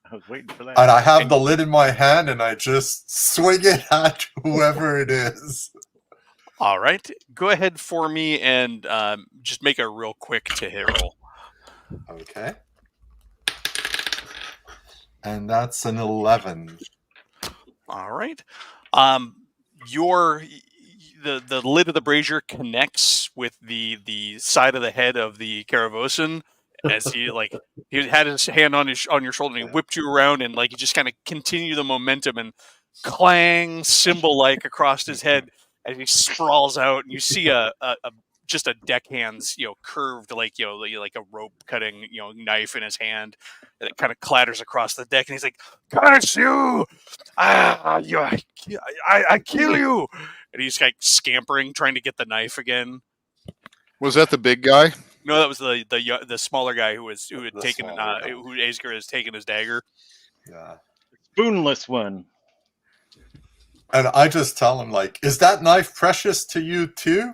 Speaker 3: I was waiting for that.
Speaker 2: And I have the lid in my hand, and I just swing it at whoever it is.
Speaker 1: All right. Go ahead for me and just make a real quick to hit roll.
Speaker 2: Okay. And that's an 11.
Speaker 1: All right. The lid of the brazier connects with the side of the head of the Karavosan as he had his hand on your shoulder and he whipped you around, and you just kind of continue the momentum and clang cymbal across his head as he sprawls out, and you see just a deckhand's curved like a rope cutting knife in his hand, and it kind of clatters across the deck, and he's like, "Curse you! I kill you!" And he's scampering, trying to get the knife again.
Speaker 4: Was that the big guy?
Speaker 1: No, that was the smaller guy who had
Speaker 2: The
Speaker 1: taken
Speaker 2: smaller guy.
Speaker 1: who Aesgar has taken his dagger.
Speaker 2: Yeah.
Speaker 3: Spoonless one.
Speaker 2: And I just tell him, like, is that knife precious to you too?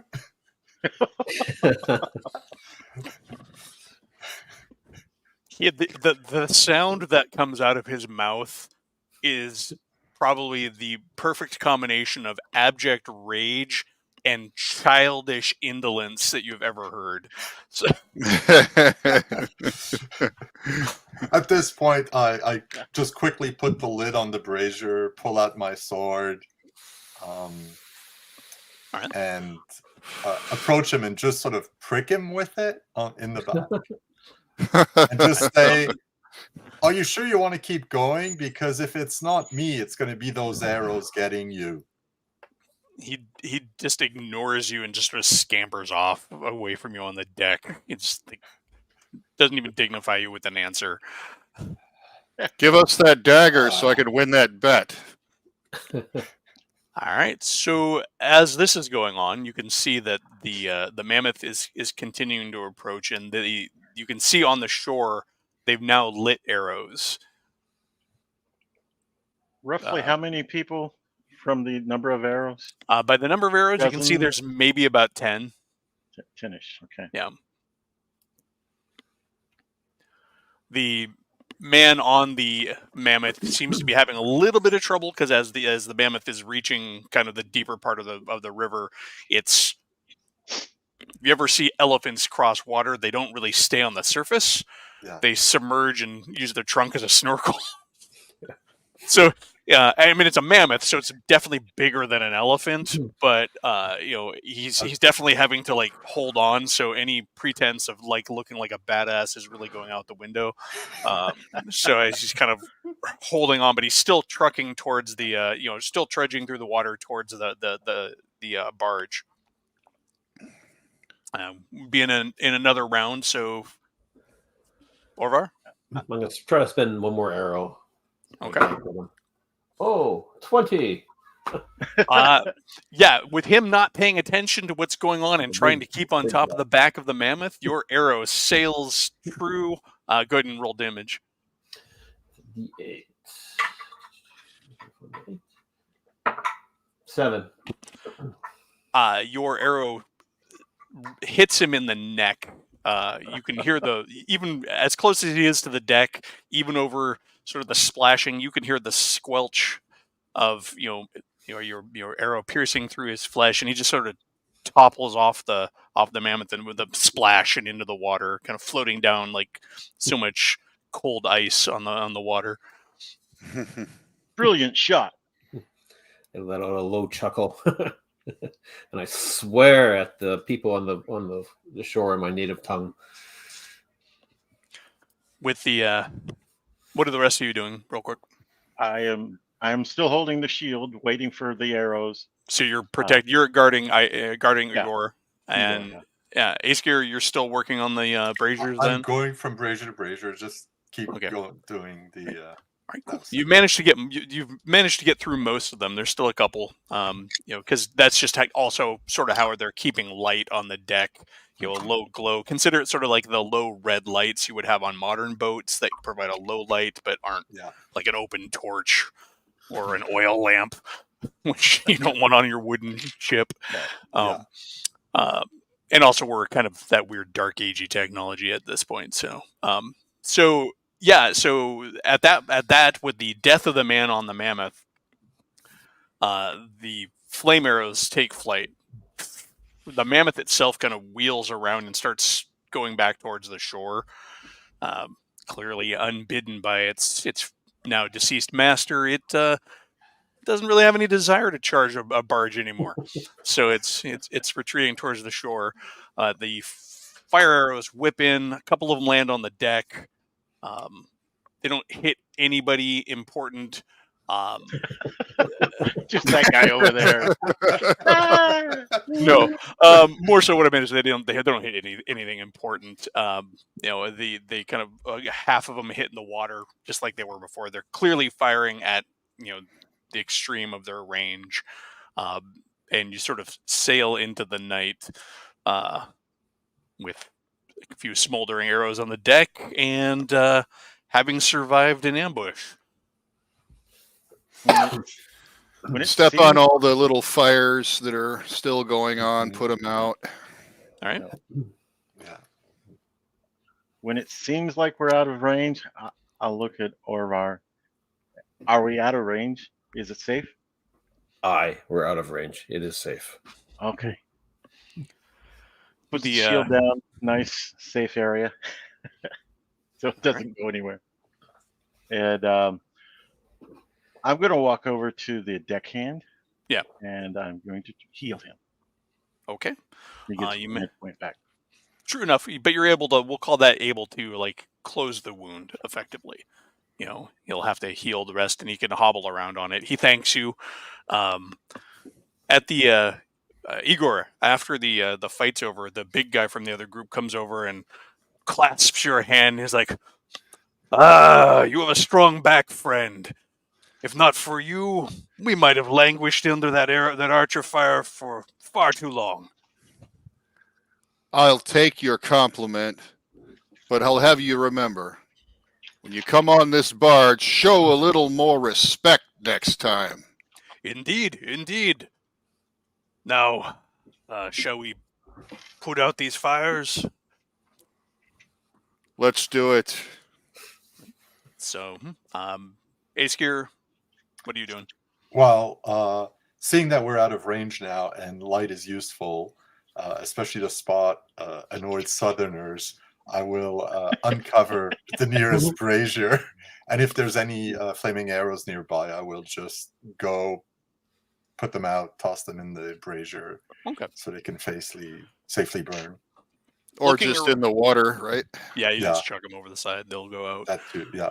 Speaker 1: The sound that comes out of his mouth is probably the perfect combination of abject rage and childish indolence that you've ever heard. So,
Speaker 2: At this point, I just quickly put the lid on the brazier, pull out my sword,
Speaker 1: right.
Speaker 2: and approach him and just sort of prick him with it in the back. And just say, are you sure you want to keep going? Because if it's not me, it's going to be those arrows getting you.
Speaker 1: He just ignores you and just sort of scampers off away from you on the deck. He just doesn't even dignify you with an answer.
Speaker 4: Give us that dagger so I can win that bet.
Speaker 1: All right. So as this is going on, you can see that the mammoth is continuing to approach, and you can see on the shore they've now lit arrows.
Speaker 3: Roughly how many people from the number of arrows?
Speaker 1: By the number of arrows, you can see
Speaker 3: Dozen?
Speaker 1: there's maybe about 10.
Speaker 3: 10-ish. Okay.
Speaker 1: Yeah. The man on the mammoth seems to be having a little bit of trouble because as the mammoth is reaching kind of the deeper part of the river, it's. If you ever see elephants cross water, they don't really stay on the surface.
Speaker 2: Yeah.
Speaker 1: They submerge and use their trunk as a snorkel. So, yeah, I mean, it's a mammoth, so it's definitely bigger than an elephant. But he's definitely having to like hold on. So any pretense of like looking like a badass is really going out the window. So he's kind of holding on, but he's still trucking towards the still trudging through the water towards the barge. Be in another round. So, Orvar,
Speaker 5: I'm going to try to spend one more arrow.
Speaker 1: Okay.
Speaker 5: Oh, 20.
Speaker 1: Yeah, with him not paying attention to what's going on and trying to keep on top of the back of the mammoth, your arrow sails through. Go ahead and roll damage.
Speaker 5: D8. 7.
Speaker 1: Your arrow hits him in the neck. You can hear even as close as he is to the deck, even over sort of the splashing, you can hear the squelch of your arrow piercing through his flesh, and he just sort of topples off the mammoth and with a splash and into the water, kind of floating down like so much cold ice on the water.
Speaker 3: Brilliant shot.
Speaker 5: I let out a low chuckle. And I swear at the people on the shore in my native tongue.
Speaker 1: With the what are the rest of you doing, real quick?
Speaker 3: I am still holding the shield, waiting for the arrows.
Speaker 1: So you're you're guarding
Speaker 3: Yeah.
Speaker 1: Igor, and Aesgar, you're still working on the braziers.
Speaker 2: I'm
Speaker 1: then
Speaker 2: going from brazier to brazier. Just keep
Speaker 1: Okay.
Speaker 2: doing the.
Speaker 1: All right, cool. You've managed to get through most of them. There's still a couple, because that's just also sort of how they're keeping light on the deck. A low glow. Consider it sort of like the low red lights you would have on modern boats that provide a low light but aren't like an open torch or an oil lamp, which you don't want on your wooden ship. And also we're kind of that weird dark agey technology at this point. So at that with the death of the man on the mammoth, the flame arrows take flight. The mammoth itself kind of wheels around and starts going back towards the shore, clearly unbidden by its now deceased master. It doesn't really have any desire to charge a barge anymore, so it's retreating towards the shore. The fire arrows whip in. A couple of them land on the deck. They don't hit anybody important.
Speaker 3: Just that guy over there.
Speaker 1: No, more so what I meant is they don't hit anything important. They kind of half of them hit in the water just like they were before. They're clearly firing at the extreme of their range, and you sort of sail into the night. with a few smoldering arrows on the deck and having survived an ambush.
Speaker 3: When it
Speaker 4: Step on
Speaker 3: seems-
Speaker 4: all the little fires that are still going on, put them out.
Speaker 1: All right.
Speaker 2: Yeah.
Speaker 3: When it seems like we're out of range, I'll look at Orvar. Are we out of range? Is it safe?
Speaker 5: We're out of range. It is safe.
Speaker 3: Okay. Put the
Speaker 1: The,
Speaker 3: shield down. Nice, safe area. So it doesn't go anywhere. And I'm going to walk over to the deckhand.
Speaker 1: Yeah.
Speaker 3: And I'm going to heal him.
Speaker 1: Okay.
Speaker 3: He gets
Speaker 1: You
Speaker 3: one point back.
Speaker 1: True enough, but you're able to. We'll call that able to like close the wound effectively. You know, he'll have to heal the rest, and he can hobble around on it. He thanks you. At the Igor, after the fight's over, the big guy from the other group comes over and clasps your hand. He's like, you have a strong back, friend. If not for you, we might have languished under that archer fire for far too long.
Speaker 4: I'll take your compliment, but I'll have you remember, when you come on this barge, show a little more respect next time.
Speaker 1: Indeed, indeed. Now, shall we put out these fires?
Speaker 4: Let's do it.
Speaker 1: So, Aesgear, what are you doing?
Speaker 2: Well, seeing that we're out of range now and light is useful, especially to spot annoyed southerners, I will uncover the nearest brazier. And if there's any flaming arrows nearby, I will just go put them out, toss them in the brazier,
Speaker 1: Okay.
Speaker 2: so they can safely burn.
Speaker 4: Or
Speaker 1: Looking
Speaker 4: just
Speaker 1: ar-
Speaker 4: in the water, right?
Speaker 1: Yeah, you
Speaker 2: Yeah.
Speaker 1: just chuck them over the side; they'll go out.
Speaker 2: That too, yeah.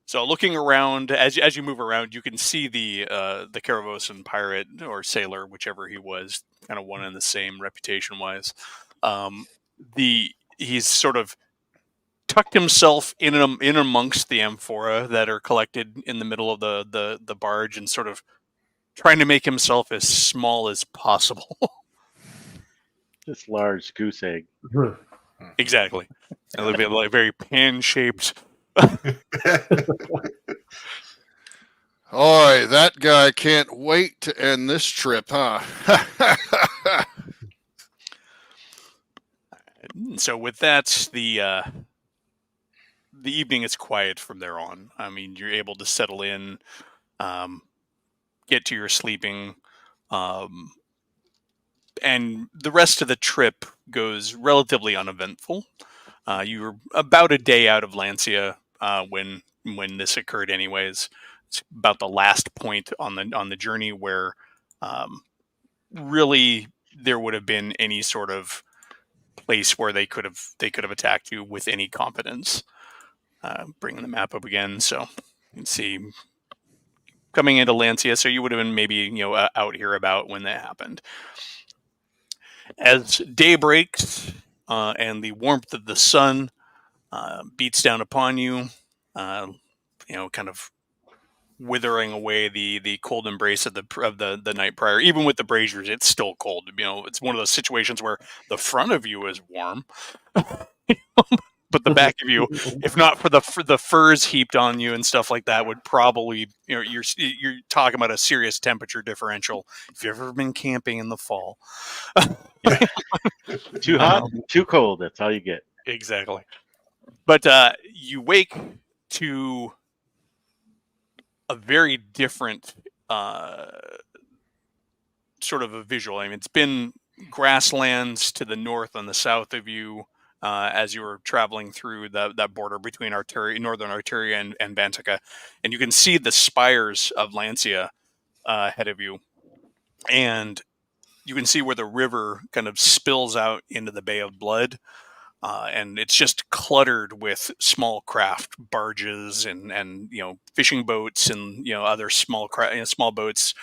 Speaker 1: So, looking around as you move around, you can see the Karavosan pirate or sailor, whichever he was, kind of one and the same reputation-wise. He's sort of tucked himself in amongst the amphora that are collected in the middle of the barge, and sort of trying to make himself as small as possible.
Speaker 3: This large goose egg.
Speaker 1: Exactly. It'll be like very pan-shaped.
Speaker 4: All right, that guy can't wait to end this trip, huh?
Speaker 1: So with that, the evening is quiet from there on. I mean, you're able to settle in, get to your sleeping, and the rest of the trip goes relatively uneventful. You were about a day out of Lancia when this occurred. Anyways, it's about the last point on the journey where really there would have been any sort of place where they could have attacked you with any confidence. Bringing the map up again, so you can see coming into Lancia. So you would have been maybe out here about when that happened. As day breaks and the warmth of the sun beats down upon you, kind of withering away the cold embrace of the night prior. Even with the braziers, it's still cold. It's one of those situations where the front of you is warm, but the back of you, if not for the furs heaped on you and stuff like that, would probably you're talking about a serious temperature differential. If you've ever been camping in the fall,
Speaker 3: Too hot, too cold. That's all you get.
Speaker 1: exactly. But you wake to a very different sort of a visual. I mean, it's been grasslands to the north and the south of you as you were traveling through that border between northern Arteria and Bantica, and you can see the spires of Lancia ahead of you, and you can see where the river kind of spills out into the Bay of Blood. And it's just cluttered with small craft, barges and fishing boats and other small boats.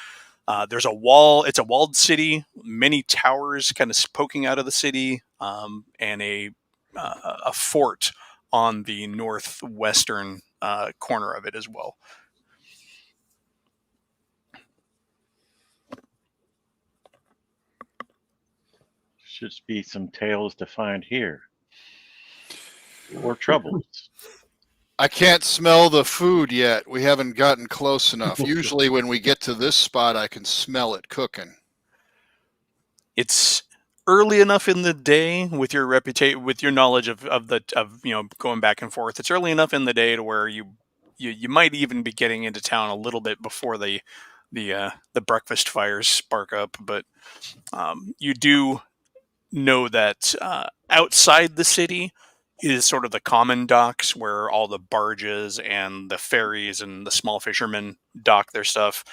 Speaker 1: There's a wall. It's a walled city, many towers kind of poking out of the city, and a fort on the northwestern corner of it as well.
Speaker 3: should be some tales to find here. Or troubles.
Speaker 4: I can't smell the food yet. We haven't gotten close enough. Usually when we get to this spot, I can smell it cooking.
Speaker 1: It's early enough in the day with your reputation, with your knowledge of going back and forth. It's early enough in the day to where you might even be getting into town a little bit before the breakfast fires spark up. But you do know that outside the city is sort of the common docks where all the barges and the ferries and the small fishermen dock their stuff.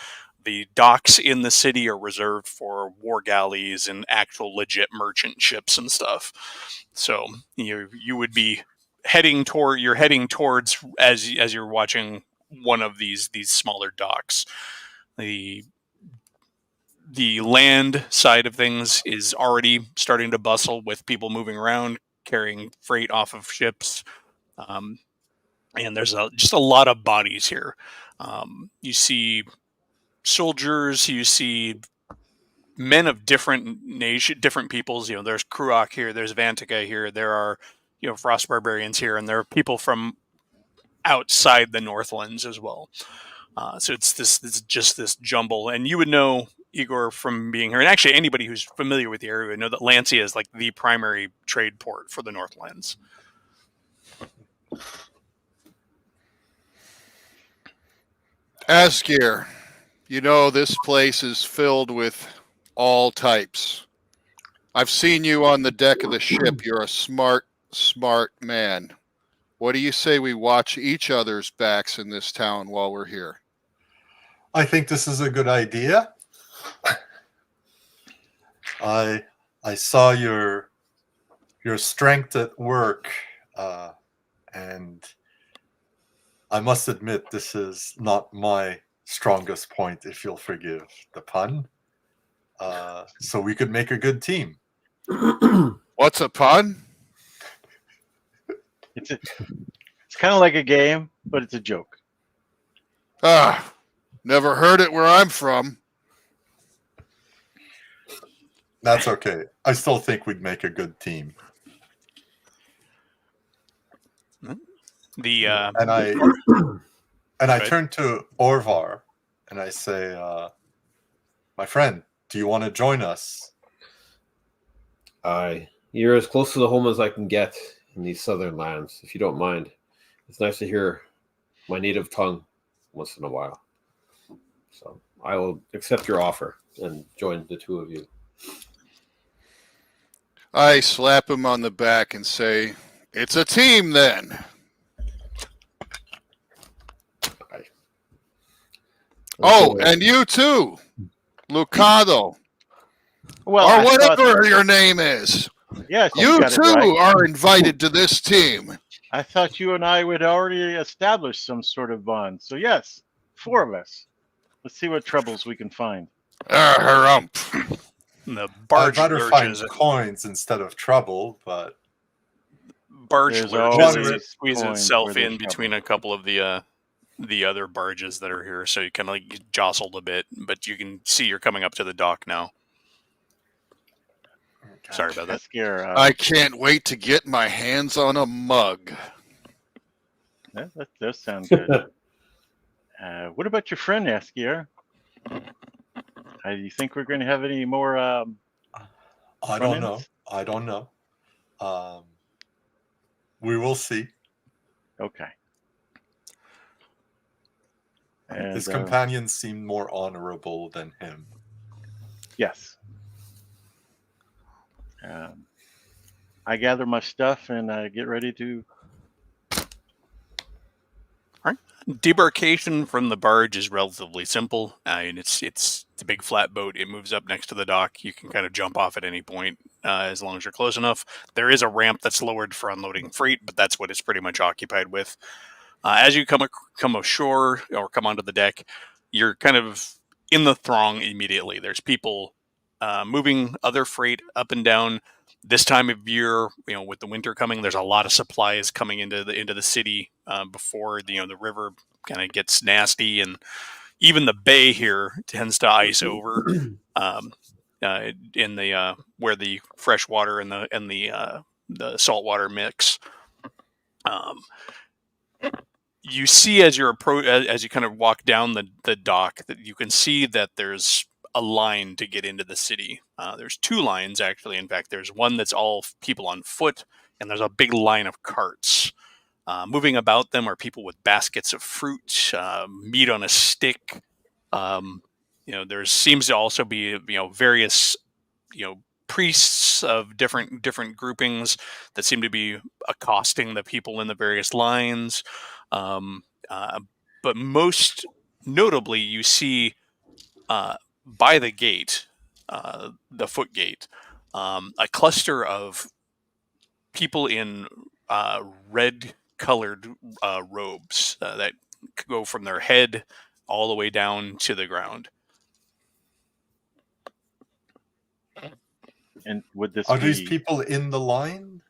Speaker 1: The docks in the city are reserved for war galleys and actual legit merchant ships and stuff. So you would be heading towards as you're watching one of these smaller docks. The land side of things is already starting to bustle with people moving around, carrying freight off of ships. And there's just a lot of bodies here. You see soldiers, you see men of different different peoples. There's Kruak here, there's Vantica here, there are frost barbarians here, and there are people from outside the Northlands as well. So it's just this jumble, and you would know, Igor, from being here, and actually anybody who's familiar with the area would know that Lancia is like the primary trade port for the Northlands.
Speaker 4: Asgeir, this place is filled with all types. I've seen you on the deck of the ship. You're a smart man. What do you say we watch each other's backs in this town while we're here?
Speaker 2: I think this is a good idea. I saw your strength at work, and I must admit this is not my strongest point, if you'll forgive the pun. So we could make a good team.
Speaker 4: What's a pun?
Speaker 3: It's kind of like a game, but it's a joke.
Speaker 4: Never heard it where I'm from.
Speaker 2: That's okay. I still think we'd make a good team. And I turn to Orvar and I say, my friend, do you want to join us?
Speaker 5: You're as close to the home as I can get in these southern lands, if you don't mind. It's nice to hear my native tongue once in a while. So I will accept your offer and join the two of you.
Speaker 4: I slap him on the back and say, it's a team then. And you too, Lucado.
Speaker 3: Well,
Speaker 4: or whatever your name is.
Speaker 3: Yes,
Speaker 4: you too are invited to this team.
Speaker 3: I thought you and I would already establish some sort of bond. So yes, 4 of us. Let's see what troubles we can find.
Speaker 1: The barge
Speaker 2: I'd rather find coins instead of trouble, but
Speaker 1: barge squeezes itself in between a couple of the other barges that are here, so you kind of like jostled a bit, but you can see you're coming up to the dock now. Sorry about that.
Speaker 4: I can't wait to get my hands on a mug.
Speaker 3: That does sound good. What about your friend, Asgeir? Do you think we're going to have any more?
Speaker 2: I don't know. We will see.
Speaker 3: Okay.
Speaker 2: And, his companions seem more honorable than him.
Speaker 3: Yes. I gather my stuff and get ready to.
Speaker 1: All right. Debarkation from the barge is relatively simple. It's a big flat boat. It moves up next to the dock. You can kind of jump off at any point as long as you're close enough. There is a ramp that's lowered for unloading freight, but that's what it's pretty much occupied with. As you come ashore or come onto the deck, you're kind of in the throng immediately. There's people moving other freight up and down. This time of year, with the winter coming, there's a lot of supplies coming into the city before the river kind of gets nasty, and even the bay here tends to ice over. in the where the fresh water and the salt water mix. You see as as you kind of walk down the dock that you can see that there's a line to get into the city. There's two lines actually. In fact, there's one that's all people on foot, and there's a big line of carts. Moving about them are people with baskets of fruit, meat on a stick. There seems to also be various priests of different groupings that seem to be accosting the people in the various lines. Um, uh, but most notably, you see by the gate, the foot gate, a cluster of people in red colored robes that go from their head all the way down to the ground.
Speaker 3: And would this
Speaker 2: Are
Speaker 3: be...
Speaker 2: these people in the line?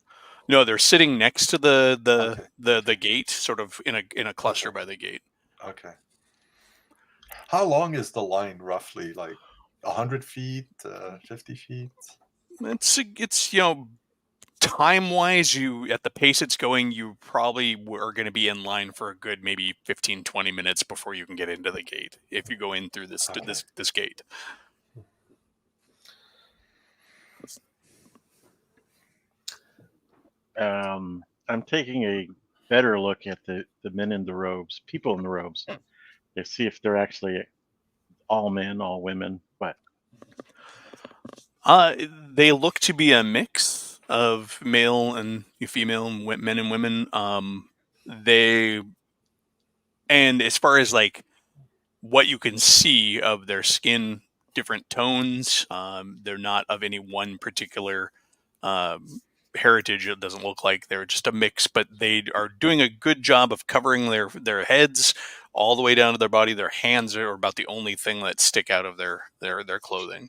Speaker 1: No, they're sitting next to the
Speaker 2: Okay.
Speaker 1: gate, sort of in a cluster by the gate.
Speaker 2: Okay. How long is the line roughly? Like 100 feet, 50 feet?
Speaker 1: It's time wise, you at the pace it's going, you probably are going to be in line for a good maybe 15-20 minutes before you can get into the gate if you go in through this gate.
Speaker 3: I'm taking a better look at the men in the robes, people in the robes, to see if they're actually all men, all women. But
Speaker 1: they look to be a mix of male and female, men and women. And as far as like what you can see of their skin, different tones. They're not of any one particular heritage. It doesn't look like they're just a mix, but they are doing a good job of covering their heads all the way down to their body. Their hands are about the only thing that stick out of their clothing.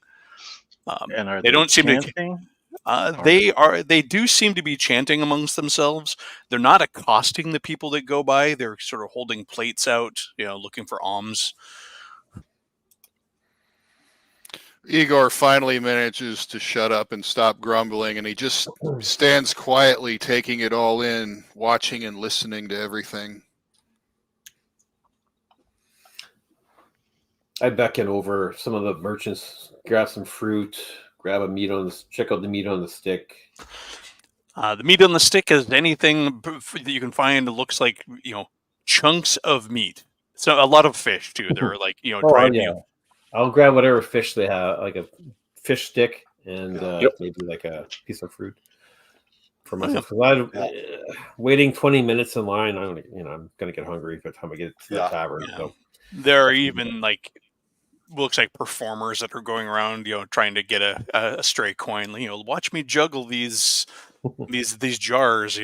Speaker 3: and are
Speaker 1: they don't seem
Speaker 3: chanting?
Speaker 1: They do seem to be chanting amongst themselves. They're not accosting the people that go by. They're sort of holding plates out, looking for alms.
Speaker 4: Igor finally manages to shut up and stop grumbling, and he just stands quietly taking it all in, watching and listening to everything.
Speaker 5: I beckon over some of the merchants, grab some fruit, check out the meat on the stick.
Speaker 1: The meat on the stick is anything that you can find. It looks like chunks of meat. So a lot of fish too. They're like dried.
Speaker 5: Yeah. I'll grab whatever fish they have, like a fish stick and maybe like a piece of fruit for myself. Waiting 20 minutes in line, I'm gonna get hungry by the time I get to the tavern.
Speaker 1: Yeah.
Speaker 5: So
Speaker 1: there are even looks like performers that are going around, trying to get a stray coin. Watch me juggle these jars.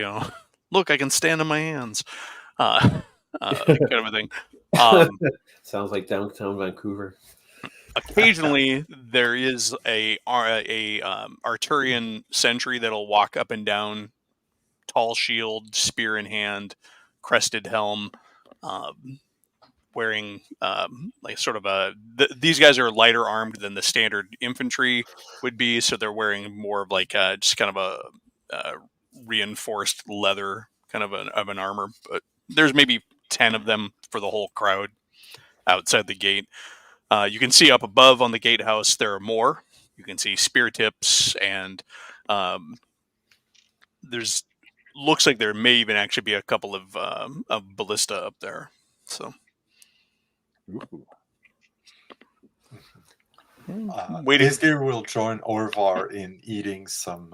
Speaker 1: Look, I can stand on my hands. Kind of a thing.
Speaker 5: Sounds like downtown Vancouver.
Speaker 1: Occasionally, there is a Arturian sentry that'll walk up and down, tall shield, spear in hand, crested helm, wearing like sort of these guys are lighter armed than the standard infantry would be, so they're wearing more of like just kind of a reinforced leather kind of an armor. But there's maybe 10 of them for the whole crowd outside the gate. You can see up above on the gatehouse there are more. You can see spear tips, and there's looks like there may even actually be a couple of ballista up there. So,
Speaker 2: Aesgeir will join Orvar in eating some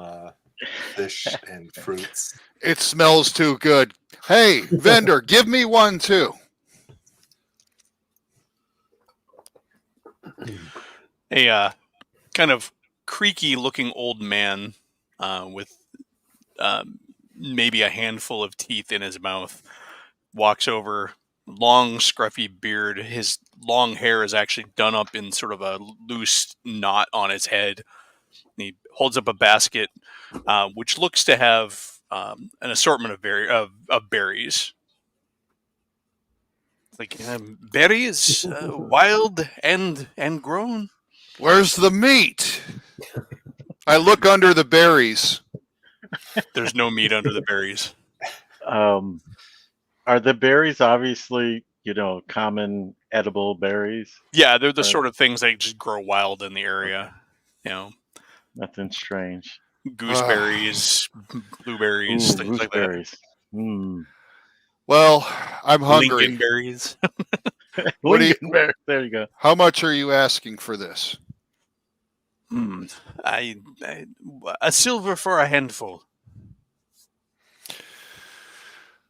Speaker 2: fish and fruits.
Speaker 4: It smells too good. Hey, vendor, give me one too.
Speaker 1: A kind of creaky looking old man with maybe a handful of teeth in his mouth walks over, long scruffy beard. His long hair is actually done up in sort of a loose knot on his head. He holds up a basket which looks to have an assortment of berries. Like berries, wild and grown.
Speaker 4: Where's the meat? I look under the berries.
Speaker 1: There's no meat under the berries.
Speaker 3: Are the berries obviously, common edible berries?
Speaker 1: Yeah, they're the
Speaker 3: Right.
Speaker 1: sort of things that just grow wild in the area.
Speaker 3: Nothing strange.
Speaker 1: Gooseberries, blueberries,
Speaker 3: Ooh,
Speaker 1: things like that.
Speaker 3: gooseberries. Mm.
Speaker 4: Well, I'm hungry.
Speaker 1: Lingonberries.
Speaker 4: What do you-
Speaker 3: Lingonberry. There you go.
Speaker 4: How much are you asking for this?
Speaker 1: A silver for a handful.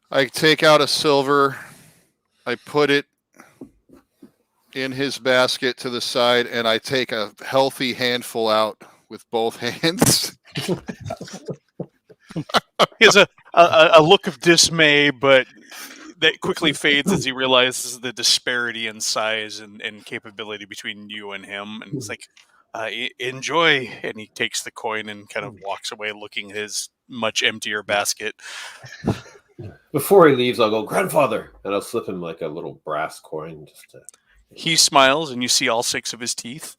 Speaker 4: I take out a silver. I put it in his basket to the side, and I take a healthy handful out with both hands.
Speaker 1: He has a look of dismay, but that quickly fades as he realizes the disparity in size and capability between you and him. And it's like, enjoy. And he takes the coin and kind of walks away looking at his much emptier basket.
Speaker 5: Before he leaves, I'll go, "Grandfather," and I'll slip him like a little brass coin. Just to...
Speaker 1: He smiles, and you see all 6 of his teeth.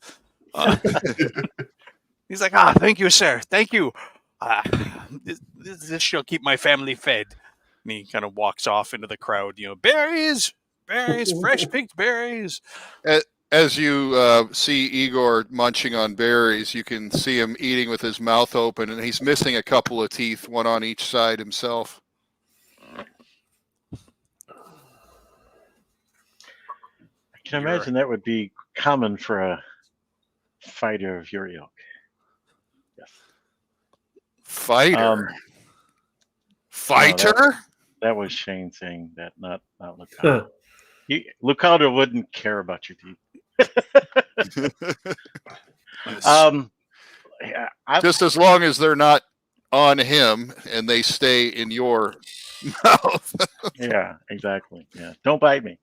Speaker 1: He's like, thank you, sir. Thank you. This shall keep my family fed. And he kind of walks off into the crowd. Berries, fresh picked berries.
Speaker 4: As you see Igor munching on berries, you can see him eating with his mouth open, and he's missing a couple of teeth, one on each side himself.
Speaker 3: I can imagine that would be common for a fighter of your ilk. Yes.
Speaker 4: Fighter? Fighter?
Speaker 3: That was Shane saying that, not Lucado. Lucado wouldn't care about your teeth.
Speaker 4: Just as long as they're not on him and they stay in your mouth.
Speaker 3: Yeah, exactly. Yeah, don't bite me.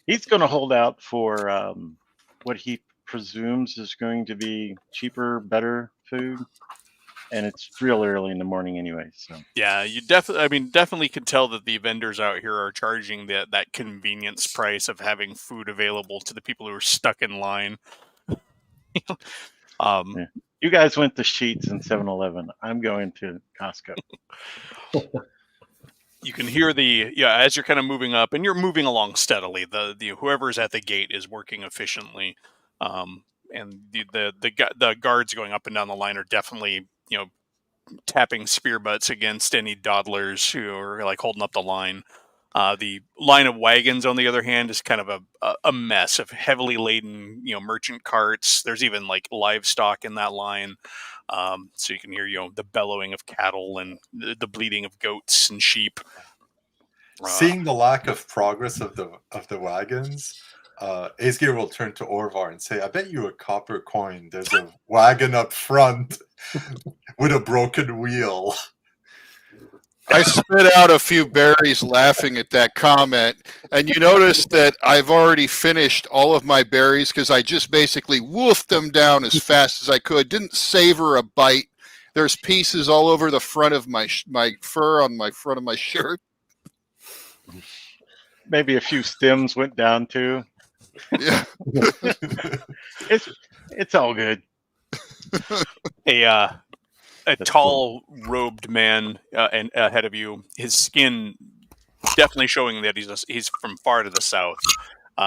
Speaker 3: He's going to hold out for what he presumes is going to be cheaper, better food, and it's real early in the morning anyway. So
Speaker 1: yeah, you definitely can tell that the vendors out here are charging that convenience price of having food available to the people who are stuck in line.
Speaker 3: Yeah. You guys went to Sheetz and 7-Eleven. I'm going to Costco.
Speaker 1: You can hear as you're kind of moving up, and you're moving along steadily. The whoever's at the gate is working efficiently, and the guards going up and down the line are definitely tapping spear butts against any dawdlers who are like holding up the line. The line of wagons, on the other hand, is kind of a mess of heavily laden merchant carts. There's even like livestock in that line. So you can hear the bellowing of cattle and the bleating of goats and sheep.
Speaker 2: Seeing the lack of progress of the wagons, Aesgeir will turn to Orvar and say, "I bet you a copper coin. There's a wagon up front with a broken wheel."
Speaker 4: I spit out a few berries laughing at that comment, and you notice that I've already finished all of my berries because I just basically woofed them down as fast as I could. Didn't savor a bite. There's pieces all over the front of my fur on my front of my shirt.
Speaker 3: Maybe a few stems went down too.
Speaker 4: Yeah.
Speaker 3: It's all good.
Speaker 1: A tall robed man and ahead of you, his skin definitely showing that he's from far to the south.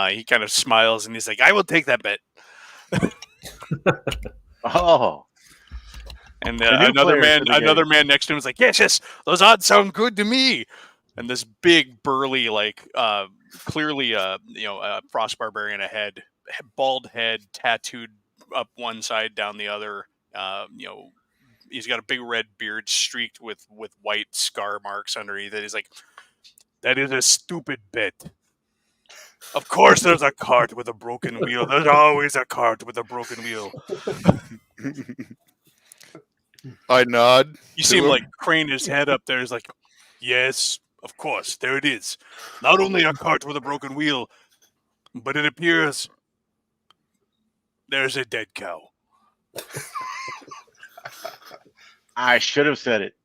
Speaker 1: He kind of smiles and he's like, "I will take that bet."
Speaker 3: Oh.
Speaker 1: And another man next to him is like, yes, those odds sound good to me. And this big burly, like clearly a frost barbarian ahead, bald head, tattooed up one side, down the other. He's got a big red beard streaked with white scar marks underneath it. He's like, "That is a stupid bet. Of course there's a cart with a broken wheel. There's always a cart with a broken wheel."
Speaker 4: I nod.
Speaker 1: You see him like crane his head up there. He's like, "Yes, of course, there it is. Not only a cart with a broken wheel, but it appears there's a dead cow."
Speaker 3: I should have said it.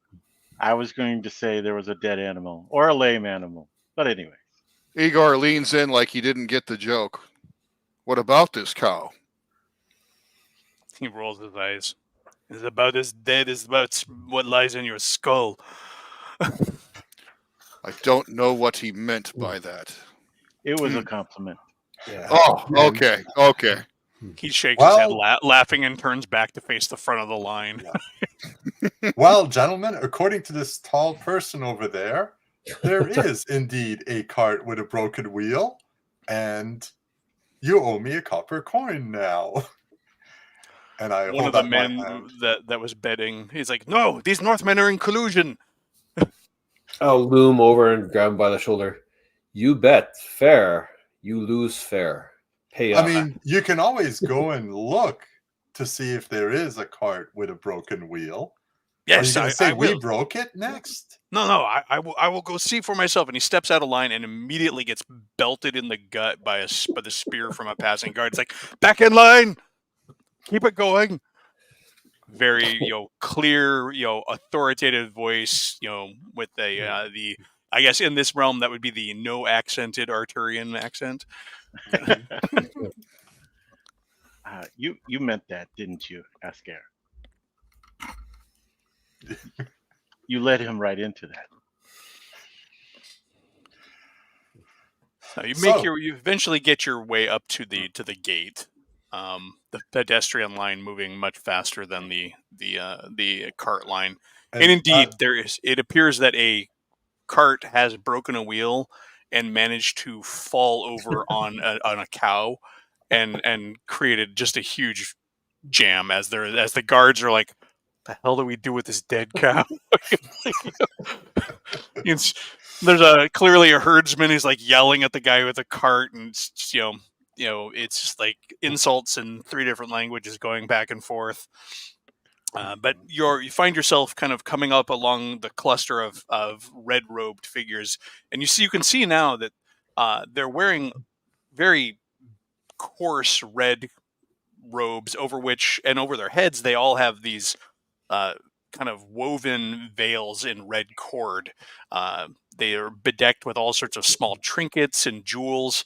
Speaker 3: I was going to say there was a dead animal or a lame animal. But anyway.
Speaker 4: Igor leans in like he didn't get the joke. What about this cow?
Speaker 1: He rolls his eyes. It's about as dead as about what lies in your skull.
Speaker 4: I don't know what he meant by that.
Speaker 3: It was a compliment.
Speaker 5: Yeah.
Speaker 4: Oh,
Speaker 2: And-
Speaker 4: okay.
Speaker 1: He shakes his head,
Speaker 2: Well-
Speaker 1: laughing, and turns back to face the front of the line.
Speaker 2: Well, gentlemen, according to this tall person over there, there is indeed a cart with a broken wheel, and you owe me a copper coin now. And I
Speaker 1: One of
Speaker 2: hold
Speaker 1: the
Speaker 2: up my
Speaker 1: men
Speaker 2: hand.
Speaker 1: that was betting, he's like, "No, these Northmen are in collusion."
Speaker 5: I'll loom over and grab him by the shoulder. You bet fair, you lose fair. Pay
Speaker 2: I
Speaker 5: up.
Speaker 2: mean, you can always go and look to see if there is a cart with a broken wheel. Are you
Speaker 1: Yes,
Speaker 2: going
Speaker 1: I
Speaker 2: to say we
Speaker 1: will.
Speaker 2: broke it next?
Speaker 1: No, I will go see for myself. And he steps out of line and immediately gets belted in the gut by the spear from a passing guard. It's like, back in line, keep it going. Very clear, authoritative voice, with the I guess in this realm that would be the no accented Arturian accent.
Speaker 3: You meant that, didn't you, Asker? You led him right into that.
Speaker 1: You eventually get your way up to the gate. The pedestrian line moving much faster than the cart line. And indeed, it appears that a cart has broken a wheel and managed to fall over on a cow and created just a huge jam as the guards are like, "The hell do we do with this dead cow?" There's clearly a herdsman who's like yelling at the guy with the cart, and it's just like insults in 3 different languages going back and forth. But you find yourself kind of coming up along the cluster of red-robed figures, and you can see now that they're wearing very coarse red robes over their heads they all have these kind of woven veils in red cord. They are bedecked with all sorts of small trinkets and jewels,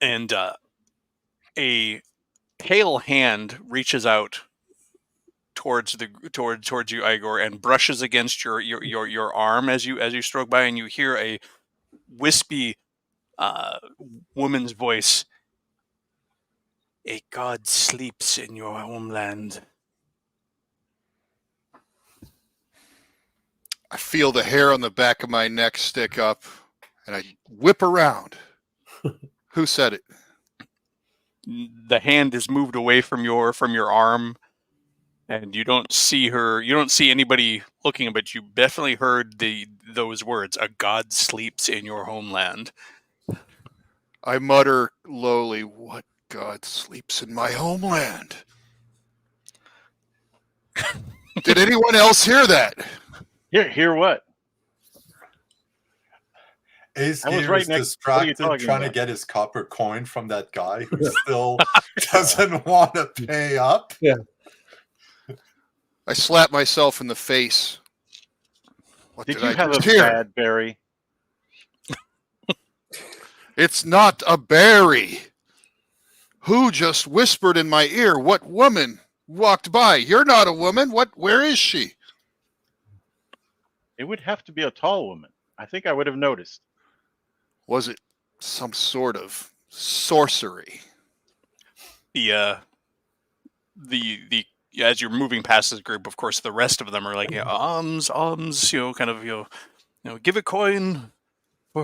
Speaker 1: and a pale hand reaches out towards you, Igor, and brushes against your arm as you stroke by, and you hear a wispy woman's voice. "A god sleeps in your homeland."
Speaker 4: I feel the hair on the back of my neck stick up, and I whip around. Who said it?
Speaker 1: The hand is moved away from your arm, and you don't see her. You don't see anybody looking, but you definitely heard those words. "A god sleeps in your homeland."
Speaker 4: I mutter lowly, "What god sleeps in my homeland?" Did anyone else hear that?
Speaker 3: Hear what?
Speaker 2: Aesgear
Speaker 3: right
Speaker 2: is
Speaker 3: next- what are you
Speaker 2: distracted
Speaker 3: talking
Speaker 2: trying to
Speaker 3: about?
Speaker 2: get his copper coin from that guy who still doesn't want to pay up.
Speaker 4: I slap myself in the face. What
Speaker 3: Did you
Speaker 4: I
Speaker 3: have a
Speaker 4: just hear?
Speaker 3: bad berry?
Speaker 4: It's not a berry. Who just whispered in my ear? What woman walked by? You're not a woman. Where is she?
Speaker 3: It would have to be a tall woman. I think I would have noticed.
Speaker 4: Was it some sort of sorcery?
Speaker 1: The as you're moving past this group, of course, the rest of them are like, alms, kind of, give a coin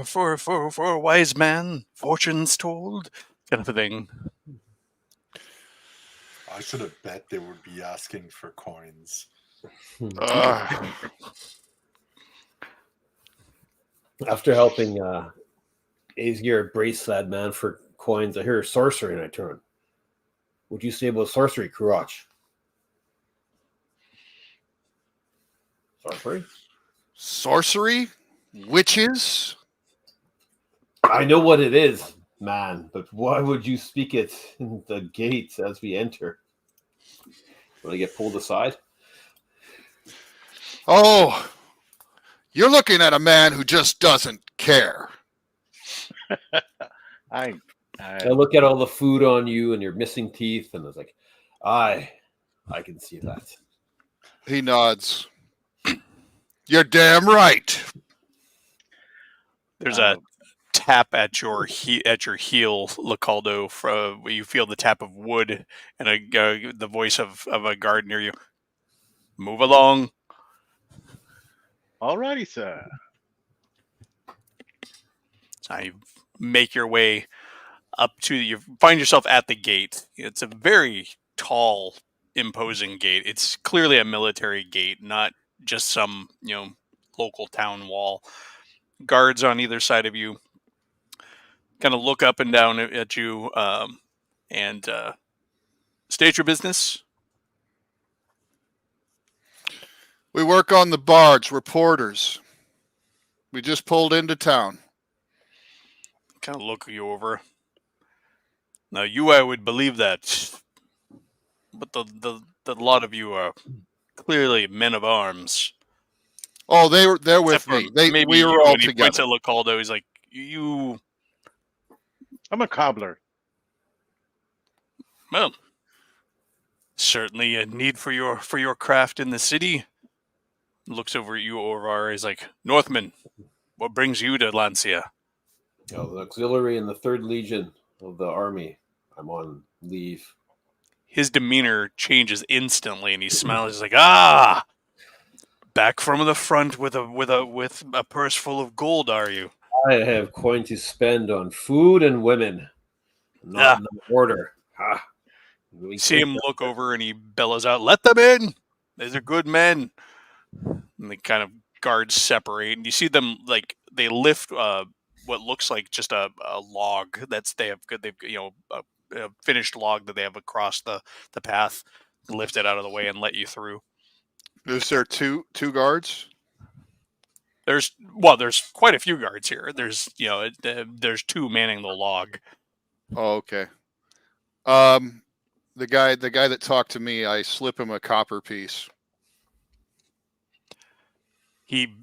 Speaker 1: for a wise man, fortunes told, kind of a thing.
Speaker 2: I should have bet they would be asking for coins.
Speaker 5: After helping Aesgear brace that man for coins, I hear sorcery and I turn. Would you say about sorcery, Kurach? Sorcery?
Speaker 4: Sorcery? Witches?
Speaker 5: I know what it is, man, but why would you speak it in the gates as we enter? Will I get pulled aside?
Speaker 4: Oh, you're looking at a man who just doesn't care.
Speaker 3: I
Speaker 5: I look at all the food on you and your missing teeth, and I was like, I can see that.
Speaker 4: He nods. You're damn right.
Speaker 1: There's a tap at your heel, Lacaldo. You feel the tap of wood and the voice of a guard near you. Move along.
Speaker 3: Alrighty, sir.
Speaker 1: So you make your way up to. You find yourself at the gate. It's a very tall, imposing gate. It's clearly a military gate, not just some local town wall. Guards on either side of you kind of look up and down at you and state your business.
Speaker 4: We work on the Barge, reporters. We just pulled into town.
Speaker 1: Kind of look you over. Now, I would believe that, but the lot of you are clearly men of arms.
Speaker 4: Oh, they're with me. We were all
Speaker 1: together. He points at Lacaldo. He's like, you.
Speaker 3: I'm a cobbler.
Speaker 1: Well, certainly a need for your craft in the city. Looks over at you, Orvar. He's like, Northman, what brings you to Lancia?
Speaker 5: The auxiliary in the 3rd Legion of the army. I'm on leave.
Speaker 1: His demeanor changes instantly, and he smiles. He's like, back from the front with a purse full of gold, are you?
Speaker 5: I have coin to spend on food and women. Not in the order.
Speaker 1: You see him look over, and he bellows out, "Let them in! These are good men." And the kind of guards separate, and you see them they lift what looks like just a log they've a finished log that they have across the path, lift it out of the way and let you through.
Speaker 4: Is there two guards?
Speaker 1: There's quite a few guards here. There's 2 manning the log.
Speaker 4: Oh, okay. The guy that talked to me, I slip him a copper piece.
Speaker 1: He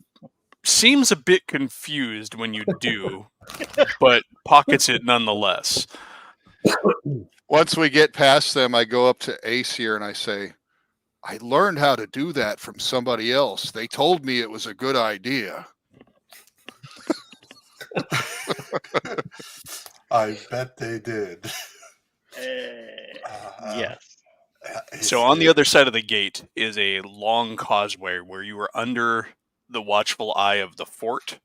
Speaker 1: seems a bit confused when you do, but pockets it nonetheless.
Speaker 4: Once we get past them, I go up to Ace here and I say, I learned how to do that from somebody else. They told me it was a good idea.
Speaker 2: I bet they did.
Speaker 3: Yes.
Speaker 1: So on the other side of the gate is a long causeway where you are under the watchful eye of the fort,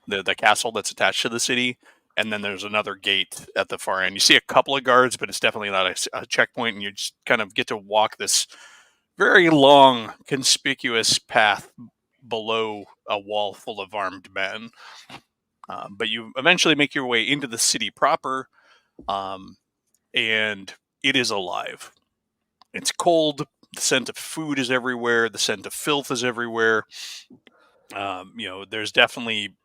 Speaker 1: the castle that's attached to the city, and then there's another gate at the far end. You see a couple of guards, but it's definitely not a checkpoint, and you just kind of get to walk this very long, conspicuous path below a wall full of armed men. But you eventually make your way into the city proper, and it is alive. It's cold. The scent of food is everywhere. The scent of filth is everywhere. There's definitely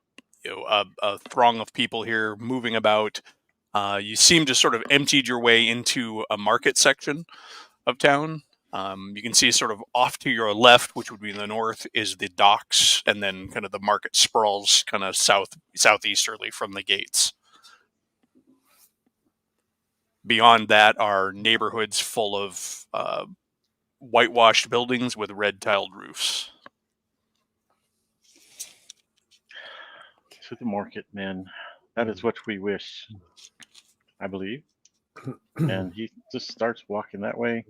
Speaker 1: a throng of people here moving about. You seem to sort of emptied your way into a market section of town. You can see sort of off to your left, which would be in the north, is the docks, and then kind of the market sprawls kind of southeasterly from the gates. Beyond that are neighborhoods full of whitewashed buildings with red tiled roofs.
Speaker 3: To the market, men. That is what we wish, I believe. And he just starts walking that way.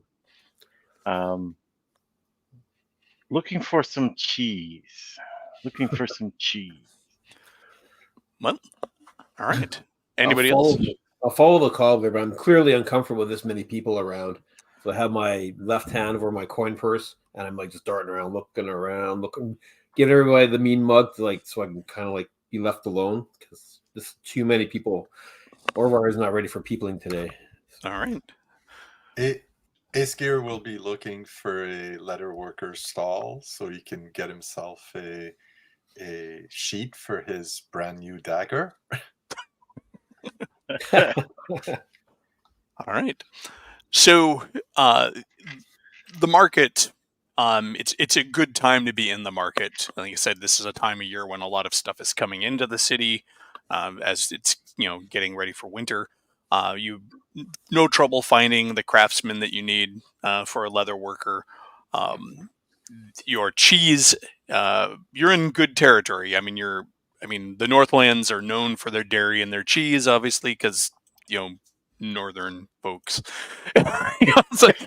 Speaker 3: Looking for some cheese.
Speaker 1: Well, all right. Anybody else?
Speaker 5: I'll follow the cobbler, but I'm clearly uncomfortable with this many people around. So I have my left hand over my coin purse, and I'm just darting around, looking, give everybody the mean mug, so I can kind of be left alone, because there's too many people. Orvar is not ready for peopling today.
Speaker 1: All right.
Speaker 2: Aesgear will be looking for a leather worker's stall so he can get himself a sheath for his brand new dagger.
Speaker 1: All right. So the market, it's a good time to be in the market. Like I said, this is a time of year when a lot of stuff is coming into the city as it's getting ready for winter. You no trouble finding the craftsman that you need for a leather worker. Your cheese, you're in good territory. I mean, the Northlands are known for their dairy and their cheese, obviously, because northern folks. It's like,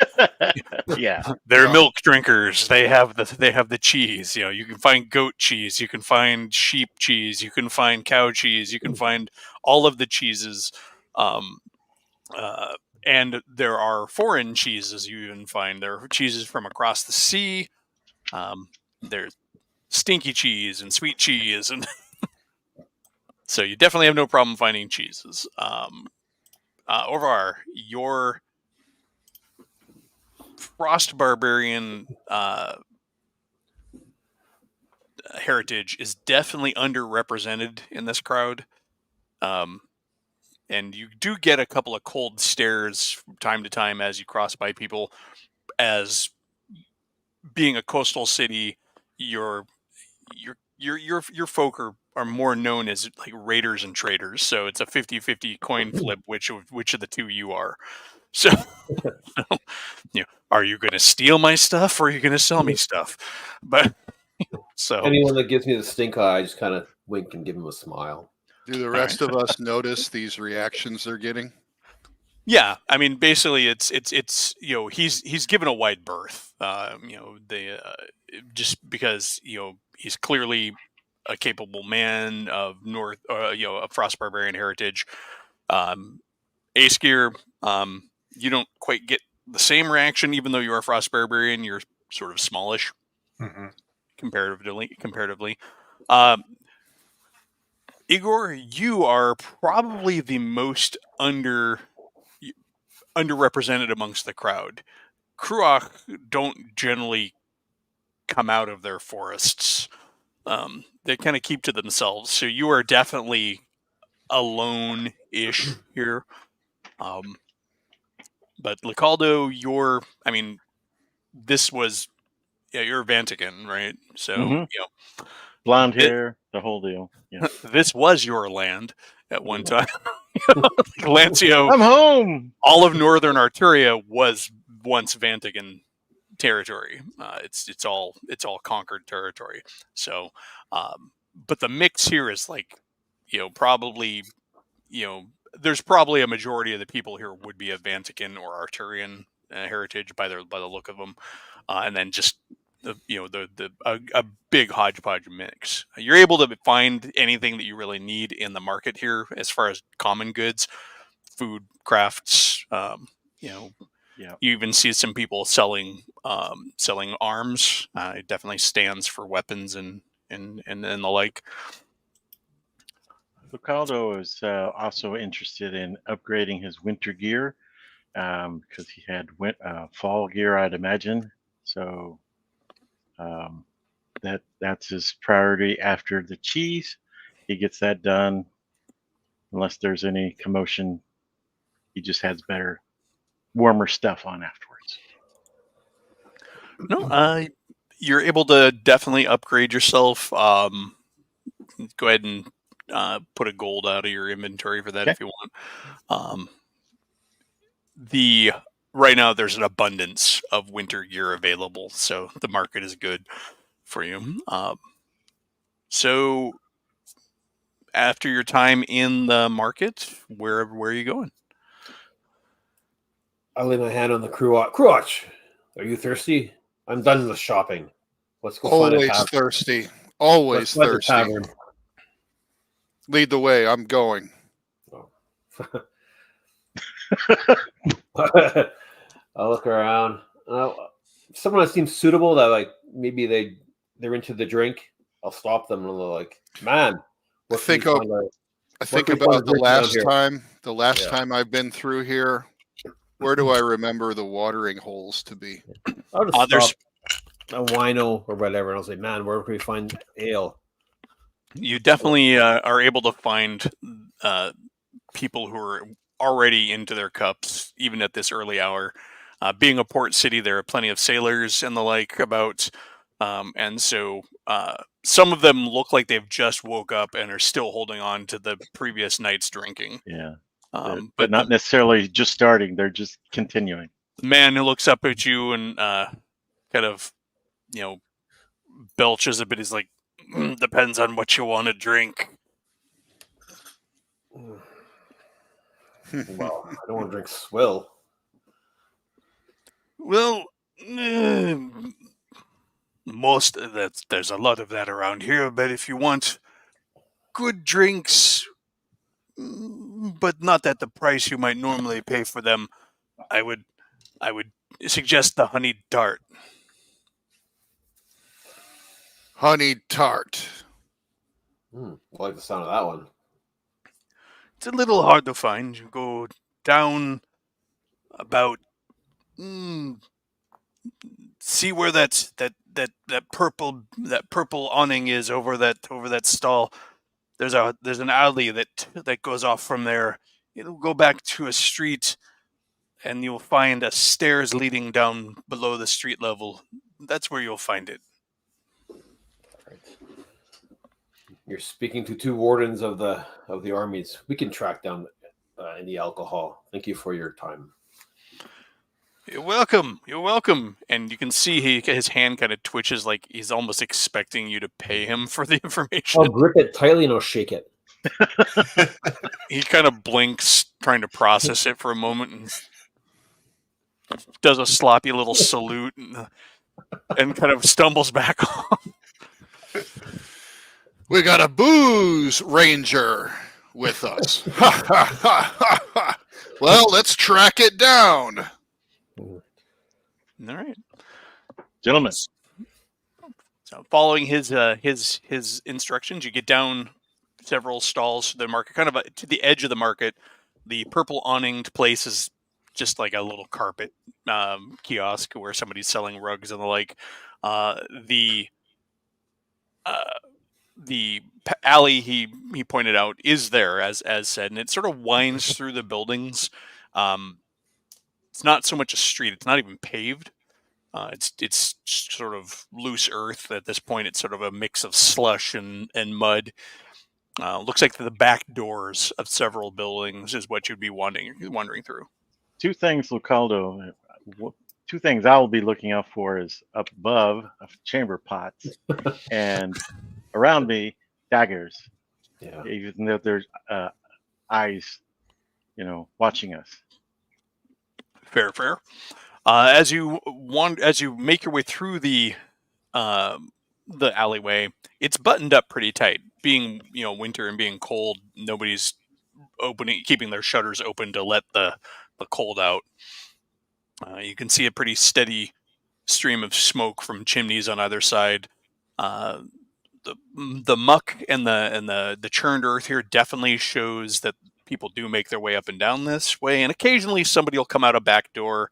Speaker 3: Yeah.
Speaker 1: they're
Speaker 4: Yeah.
Speaker 1: milk drinkers. They have the cheese. You can find goat cheese. You can find sheep cheese. You can find cow cheese. You can find all of the cheeses. Um, and there are foreign cheeses you even find. There are cheeses from across the sea. There's stinky cheese and sweet cheese, and so you definitely have no problem finding cheeses. Orvar, your frost barbarian heritage is definitely underrepresented in this crowd. And you do get a couple of cold stares from time to time as you cross by people. As being a coastal city, your folk are more known as like raiders and traders. So it's a 50-50 coin flip which of the two you are. So are you going to steal my stuff or are you going to sell me stuff? But so
Speaker 5: Anyone that gives me the stink eye, I just kind of wink and give him a smile.
Speaker 4: Do the rest of us notice these reactions they're getting?
Speaker 1: yeah, I mean, basically, it's he's given a wide berth. Just because he's clearly a capable man of a frost barbarian heritage. Aesgear, you don't quite get the same reaction, even though you're a frost barbarian. You're sort of smallish comparatively. Igor, you are probably the most underrepresented amongst the crowd. Kruach don't generally come out of their forests. They kind of keep to themselves. So you are definitely alone-ish here. But Licaldo, this was, you're Vantican, right? So,
Speaker 3: Blonde hair, the whole deal. Yeah.
Speaker 1: This was your land at one time. Lancia,
Speaker 3: I'm home.
Speaker 1: all of northern Arturia was once Vantican territory. It's all conquered territory. So, but the mix here is like, probably, there's probably a majority of the people here would be of Vantican or Arturian heritage by the look of them, and then just a big hodgepodge mix. You're able to find anything that you really need in the market here as far as common goods, food, crafts. You even see some people selling arms. It definitely stands for weapons and the like.
Speaker 3: Lucaldo is also interested in upgrading his winter gear because he had fall gear, I'd imagine. So that's his priority after the cheese. He gets that done. Unless there's any commotion, he just has better, warmer stuff on afterwards.
Speaker 1: No, you're able to definitely upgrade yourself. Go ahead and put a gold out of your inventory for that if you want. Right now there's an abundance of winter gear available, so the market is good for you. So after your time in the market, where are you going?
Speaker 5: I lay my hand on the Kruach. Kruach, are you thirsty? I'm done with shopping. Let's go find a
Speaker 4: Always
Speaker 5: tavern.
Speaker 4: thirsty. Always
Speaker 5: Let's find
Speaker 4: thirsty.
Speaker 5: a tavern.
Speaker 4: Lead the way. I'm going.
Speaker 5: I'll look around. Someone that seems suitable that like maybe they're into the drink. I'll stop them and they're like, man.
Speaker 4: I think about the last time I've been through here. Where do I remember the watering holes to be?
Speaker 5: I'll just stop a wino or whatever, and I'll say, man, where can we find ale?
Speaker 1: You definitely are able to find people who are already into their cups, even at this early hour. Being a port city, there are plenty of sailors and the like about, and so some of them look like they've just woke up and are still holding on to the previous night's drinking.
Speaker 3: Yeah. but not necessarily just starting. They're just continuing.
Speaker 1: The man who looks up at you and kind of, belches a bit. He's like, depends on what you want to drink.
Speaker 5: Well, I don't want to drink swill.
Speaker 1: Well, there's a lot of that around here, but if you want good drinks, but not at the price you might normally pay for them, I would suggest the honey tart.
Speaker 4: Honey tart.
Speaker 5: I like the sound of that one.
Speaker 1: It's a little hard to find. You go down about see where that purple awning is over that stall. There's an alley that goes off from there. It'll go back to a street, and you'll find a stairs leading down below the street level. That's where you'll find it.
Speaker 5: Right. You're speaking to 2 wardens of the armies. We can track down any alcohol. Thank you for your time.
Speaker 1: You're welcome. You're welcome. And you can see his hand kind of twitches, like he's almost expecting you to pay him for the information.
Speaker 5: I'll grip it tightly and I'll shake it.
Speaker 1: He kind of blinks, trying to process it for a moment, and does a sloppy little salute and kind of stumbles back off.
Speaker 4: We got a booze ranger with us. Well, let's track it down.
Speaker 1: All right,
Speaker 3: Gentlemen.
Speaker 1: So, following his instructions, you get down several stalls to the market, kind of to the edge of the market. The purple awninged place is just like a little carpet kiosk where somebody's selling rugs and the like. The alley he pointed out is there as said, and it sort of winds through the buildings. It's not so much a street; it's not even paved. It's sort of loose earth at this point. It's sort of a mix of slush and mud. Looks like the back doors of several buildings is what you'd be wandering through.
Speaker 3: 2 things, Lucaldo. 2 things I'll be looking out for is up above chamber pots and around me daggers.
Speaker 5: Yeah.
Speaker 3: Even though there's eyes, watching us.
Speaker 1: Fair. As you make your way through the alleyway, it's buttoned up pretty tight. Being winter and being cold, nobody's keeping their shutters open to let the cold out. You can see a pretty steady stream of smoke from chimneys on either side. The muck and the churned earth here definitely shows that people do make their way up and down this way, and occasionally somebody will come out a back door.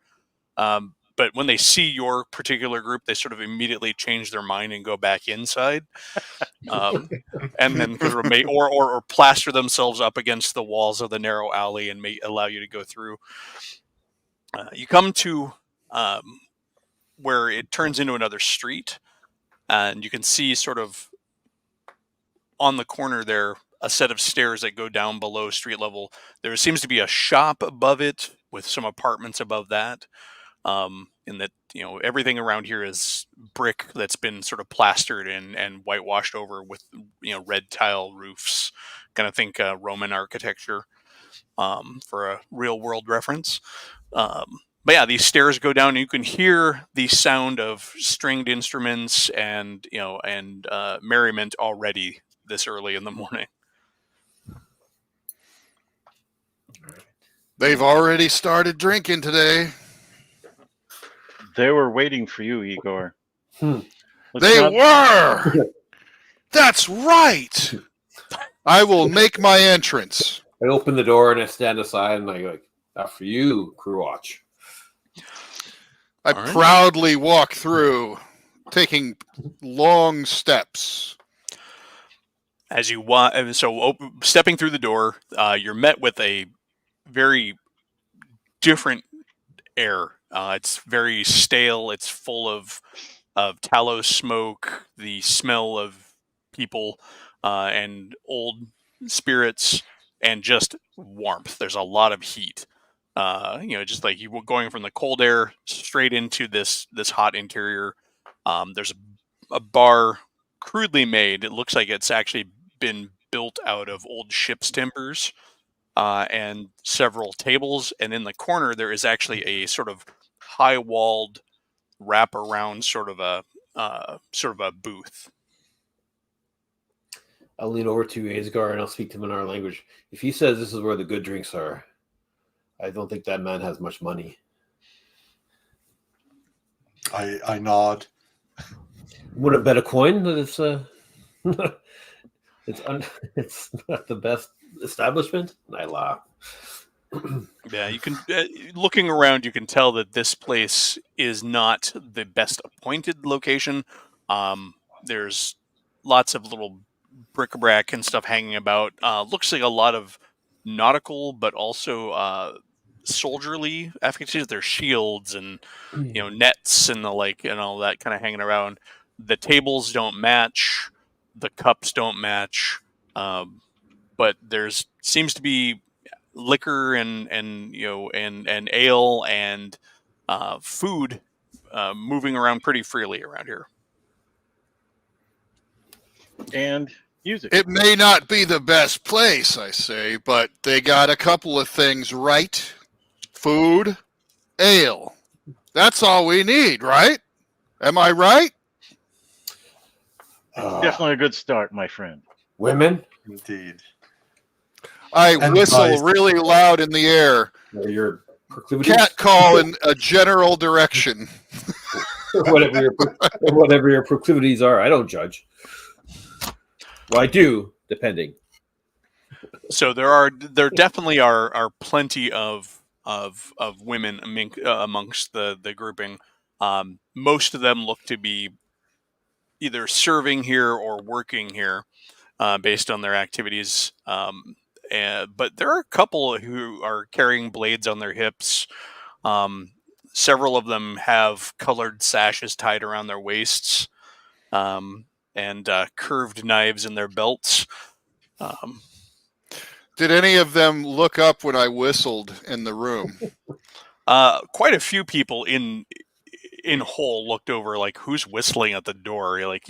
Speaker 1: But when they see your particular group, they sort of immediately change their mind and go back inside, and then or plaster themselves up against the walls of the narrow alley and may allow you to go through. You come to where it turns into another street, and you can see sort of on the corner there a set of stairs that go down below street level. There seems to be a shop above it with some apartments above that. In that, everything around here is brick that's been sort of plastered and whitewashed over with, red tile roofs. Kind of think Roman architecture for a real world reference. But yeah, these stairs go down and you can hear the sound of stringed instruments and merriment already this early in the morning.
Speaker 4: They've already started drinking today.
Speaker 3: They were waiting for you, Igor.
Speaker 4: Were! That's right! I will make my entrance.
Speaker 5: I open the door and I stand aside and I go, after you, crew watch.
Speaker 4: I proudly walk through, taking long steps.
Speaker 1: As you stepping through the door, you're met with a very different air. It's very stale. It's full of tallow smoke, the smell of people and old spirits, and just warmth. There's a lot of heat. Just like you were going from the cold air straight into this hot interior. There's a bar crudely made. It looks like it's actually been built out of old ship's timbers, and several tables. And in the corner, there is actually a sort of high-walled wrap-around sort of a booth.
Speaker 5: I'll lean over to Aesgar and I'll speak to him in our language. If he says this is where the good drinks are, I don't think that man has much money.
Speaker 2: I nod.
Speaker 5: Would it bet a coin that it's it's not the best establishment? And I laugh.
Speaker 1: Yeah, you can looking around, you can tell that this place is not the best appointed location. There's lots of little bric-a-brac and stuff hanging about. Looks like a lot of nautical, but also soldierly affixes. There's shields and nets and the like, and all that kind of hanging around. The tables don't match, the cups don't match, but there's seems to be liquor and ale and food moving around pretty freely around here.
Speaker 3: And music.
Speaker 4: It may not be the best place, I say, but they got a couple of things right. Food, ale. That's all we need, right? Am I right?
Speaker 3: Definitely a good start, my friend.
Speaker 5: Women?
Speaker 2: Indeed.
Speaker 4: I
Speaker 2: And
Speaker 4: whistle
Speaker 2: dice.
Speaker 4: really loud in the air.
Speaker 5: Or your proclivities?
Speaker 4: Cat call in a general direction.
Speaker 5: whatever your proclivities are. I don't judge. Well, I do, depending.
Speaker 1: So there definitely are plenty of women amongst the grouping. Most of them look to be either serving here or working here, based on their activities. But there are a couple who are carrying blades on their hips. Several of them have colored sashes tied around their waists, and curved knives in their belts.
Speaker 4: Did any of them look up when I whistled in the room?
Speaker 1: Quite a few people in Hull looked over, like, who's whistling at the door? Like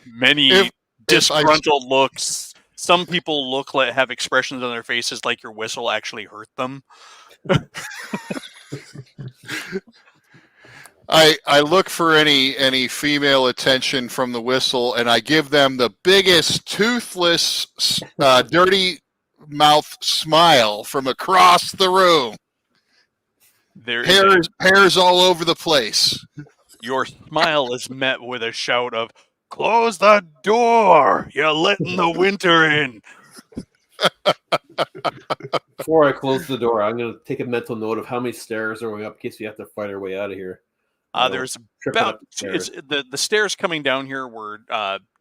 Speaker 1: many
Speaker 4: If
Speaker 1: disgruntled looks. Some people have expressions on their faces like your whistle actually hurt them.
Speaker 4: I look for any female attention from the whistle, and I give them the biggest toothless, dirty mouth smile from across the room. Hairs all over the place.
Speaker 1: Your smile is met with a shout of, "Close the door! You're letting the winter in!"
Speaker 5: Before I close the door, I'm going to take a mental note of how many stairs are going up in case we have to fight our way out of here.
Speaker 1: There's about the stairs coming down here were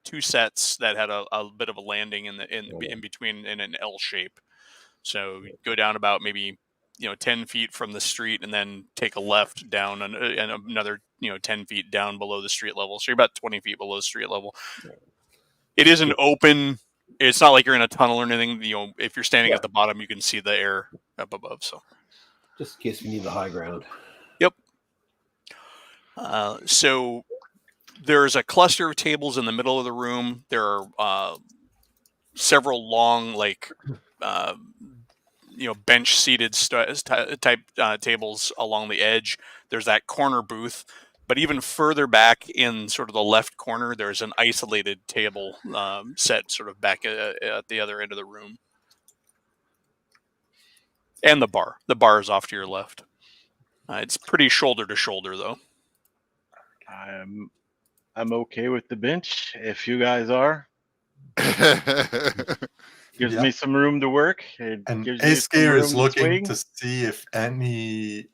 Speaker 1: two sets that had a bit of a landing in between in an L shape. So you go down about maybe 10 feet from the street, and then take a left down and another 10 feet down below the street level. So you're about 20 feet below the street level. It isn't open. It's not like you're in a tunnel or anything. If you're standing at the bottom, you can see the air up above. So
Speaker 5: just in case we need the high ground.
Speaker 1: Yep. So there's a cluster of tables in the middle of the room. There are several long, bench-seated type tables along the edge. There's that corner booth. But even further back in sort of the left corner, there's an isolated table set sort of back at the other end of the room. And the bar. The bar is off to your left. It's pretty shoulder to shoulder, though.
Speaker 3: I'm okay with the bench if you guys are. Gives me some room to work.
Speaker 2: And Aesgar is looking to see if any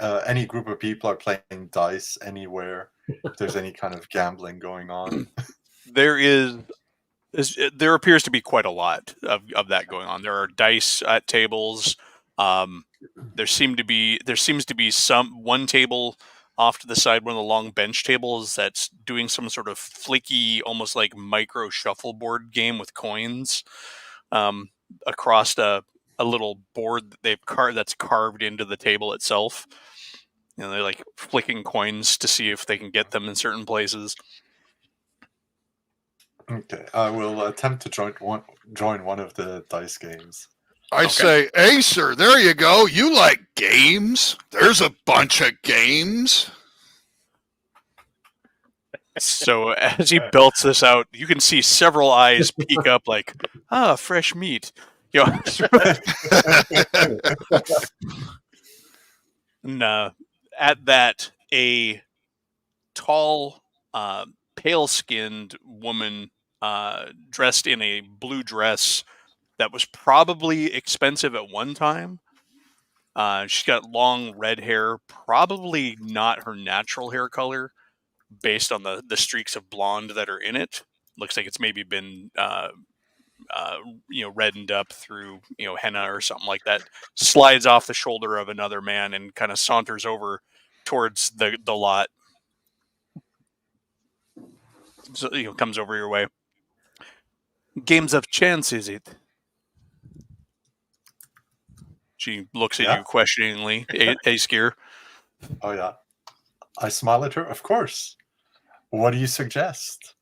Speaker 2: group of people are playing dice anywhere. If there's any kind of gambling going on.
Speaker 1: There appears to be quite a lot of that going on. There are dice at tables. There seems to be one table off to the side, one of the long bench tables that's doing some sort of flicky, almost like micro shuffleboard game with coins. across a little board that they've that's carved into the table itself. They're like flicking coins to see if they can get them in certain places.
Speaker 2: Okay, I will attempt to join one of the dice games.
Speaker 4: I say, hey, sir, there you go. You like games? There's a bunch of games.
Speaker 1: So as he belts this out, you can see several eyes peek up like, fresh meat. And at that, a tall, pale-skinned woman dressed in a blue dress that was probably expensive at one time. She's got long red hair, probably not her natural hair color, based on the streaks of blonde that are in it. Looks like it's maybe been reddened up through henna or something like that. Slides off the shoulder of another man and kind of saunters over towards the lot. So comes over your way. Games of chance, is it? She looks at you questioningly, Aesgear.
Speaker 2: Oh yeah. I smile at her. Of course. What do you suggest?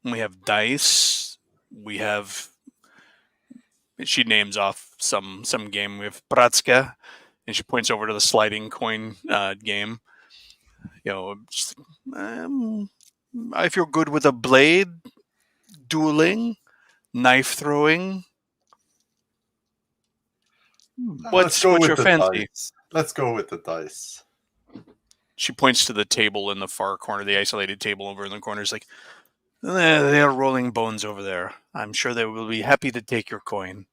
Speaker 1: We have dice. We have. She names off some game. We have Bratska, and she points over to the sliding coin game. If you're good with a blade, dueling, knife throwing. What's your fancy?
Speaker 2: Dice. Let's go with the dice.
Speaker 1: She points to the table in the far corner, the isolated table over in the corner. It's like, they are rolling bones over there. I'm sure they will be happy to take your coin.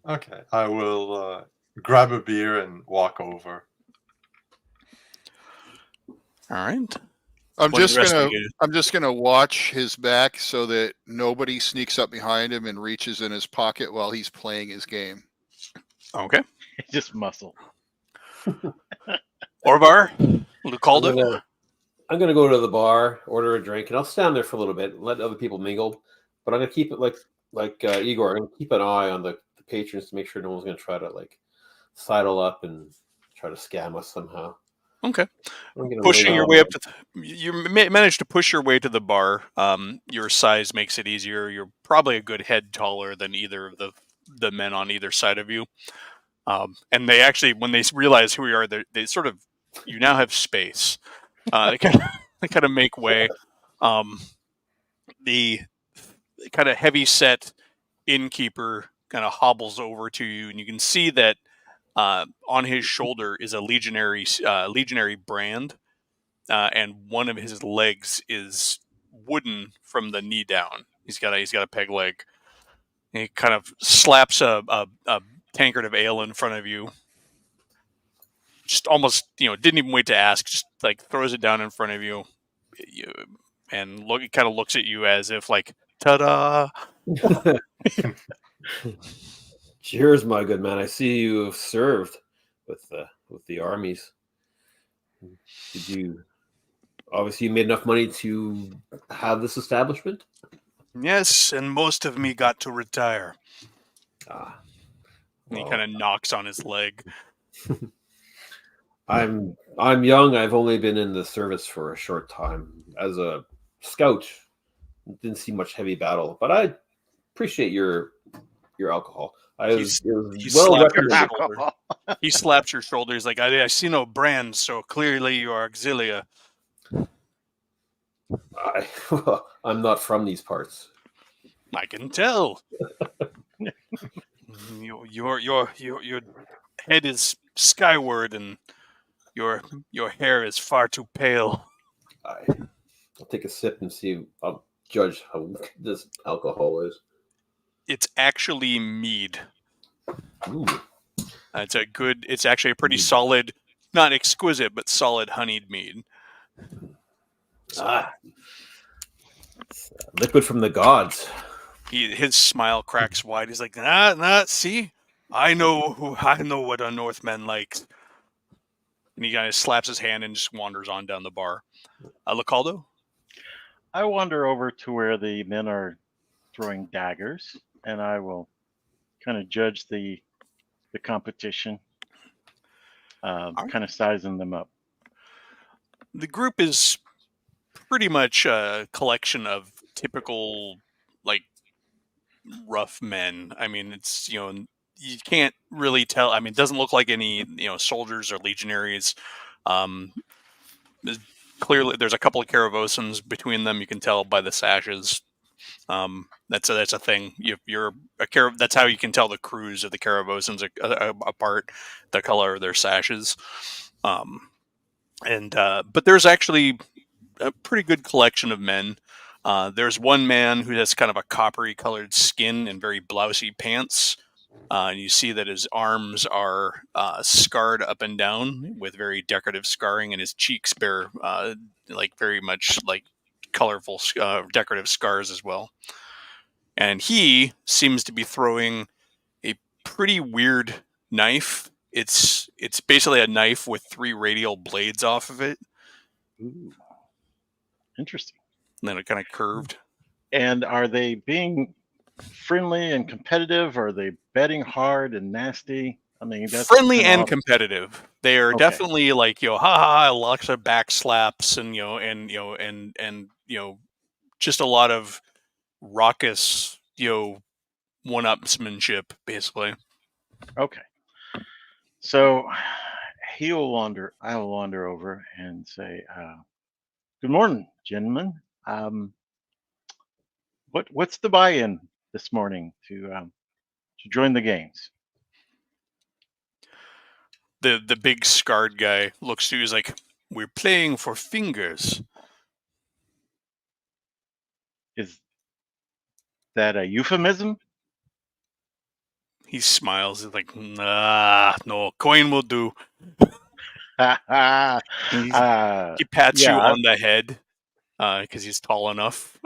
Speaker 2: Okay, I will grab a beer and walk over.
Speaker 1: All right.
Speaker 4: I'm just gonna watch his back so that nobody sneaks up behind him and reaches in his pocket while he's playing his game.
Speaker 1: Okay.
Speaker 3: Just muscle.
Speaker 1: Orvar, Lucaldo.
Speaker 5: I'm gonna go to the bar, order a drink, and I'll stand there for a little bit, and let other people mingle. But I'm gonna keep it like Igor. I'm gonna keep an eye on the patrons to make sure no one's gonna try to sidle up and try to scam us somehow.
Speaker 1: Okay. Pushing your way up to you managed to push your way to the bar. Your size makes it easier. You're probably a good head taller than either of the men on either side of you. And they actually, when they realize who you are, they sort of, you now have space. They kind of make way. The kind of heavy set innkeeper kind of hobbles over to you, and you can see that on his shoulder is a legionary brand, and one of his legs is wooden from the knee down. He's got a peg leg. And he kind of slaps a tankard of ale in front of you. Just almost, didn't even wait to ask. Just like throws it down in front of you, and kind of looks at you as if like, ta-da!
Speaker 5: Cheers, my good man. I see you have served with the armies. Did you? Obviously, you made enough money to have this establishment.
Speaker 1: Yes, and most of me got to retire.
Speaker 5: Well,
Speaker 1: and he kind of knocks on his leg.
Speaker 5: I'm young. I've only been in the service for a short time as a scout. Didn't see much heavy battle, but I appreciate your alcohol. He
Speaker 1: slaps your shoulder. He's like, I see no brand, so clearly you are Auxilia.
Speaker 5: I'm not from these parts.
Speaker 1: I can tell. Your head is skyward, and your hair is far too pale.
Speaker 5: I'll take a sip and see. I'll judge how this alcohol is.
Speaker 1: It's actually mead.
Speaker 5: Ooh.
Speaker 1: It's actually a pretty solid, not exquisite, but solid honeyed mead.
Speaker 5: Liquid from the gods.
Speaker 1: His smile cracks wide. He's like, see? I know what a Northman likes. And he kind of slaps his hand and just wanders on down the bar. Lucaldo?
Speaker 3: I wander over to where the men are throwing daggers, and I will kind of judge the competition, kind of sizing them up.
Speaker 1: The group is pretty much a collection of typical, like, rough men. I mean, it's, you can't really tell. I mean, it doesn't look like any, soldiers or legionaries. Clearly, there's a couple of Caravosans between them. You can tell by the sashes. That's a thing. You're a that's how you can tell the crews of the Caravosans apart, the color of their sashes. But there's actually a pretty good collection of men. There's one man who has kind of a coppery colored skin and very blousy pants. And you see that his arms are scarred up and down with very decorative scarring, and his cheeks bear like very much like colorful decorative scars as well. And he seems to be throwing a pretty weird knife. It's basically a knife with 3 radial blades off of it.
Speaker 3: Ooh, interesting.
Speaker 1: And then it kind of curved.
Speaker 3: And are they being friendly and competitive? Or are they betting hard and nasty? I mean, that's
Speaker 1: friendly and
Speaker 3: odd.
Speaker 1: competitive. They are definitely like, ha ha, lots of back slaps and just a lot of raucous, one-upsmanship, basically.
Speaker 3: Okay. So I will wander over and say, good morning, gentlemen. What's the buy-in this morning to join the games?
Speaker 1: The big scarred guy looks to you, he's like, we're playing for fingers.
Speaker 3: Is that a euphemism?
Speaker 1: He smiles. He's like, nah, no, coin will do. He pats you on the head because he's tall enough.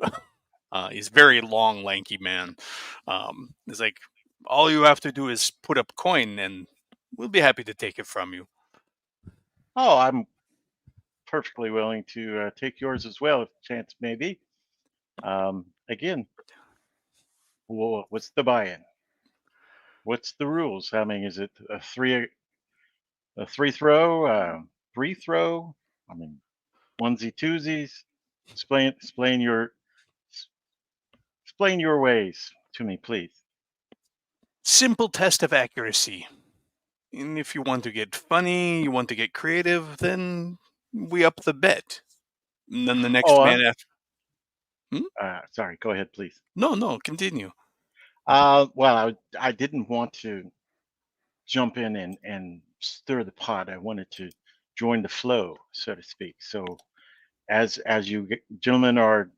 Speaker 1: He's a very long, lanky man. He's like, all you have to do is put up coin, and we'll be happy to take it from you.
Speaker 3: Oh, I'm perfectly willing to take yours as well, if chance may be. Again, what's the buy-in? What's the rules? I mean, is it a three throw, free throw? I mean, onesie twosies. Explain your ways to me, please.
Speaker 1: Simple test of accuracy. And if you want to get funny, you want to get creative, then we up the bet. And then the next man after.
Speaker 3: Sorry, go ahead, please.
Speaker 1: No, continue.
Speaker 3: Well, I didn't want to jump in and stir the pot. I wanted to join the flow, so to speak. So, as you gentlemen are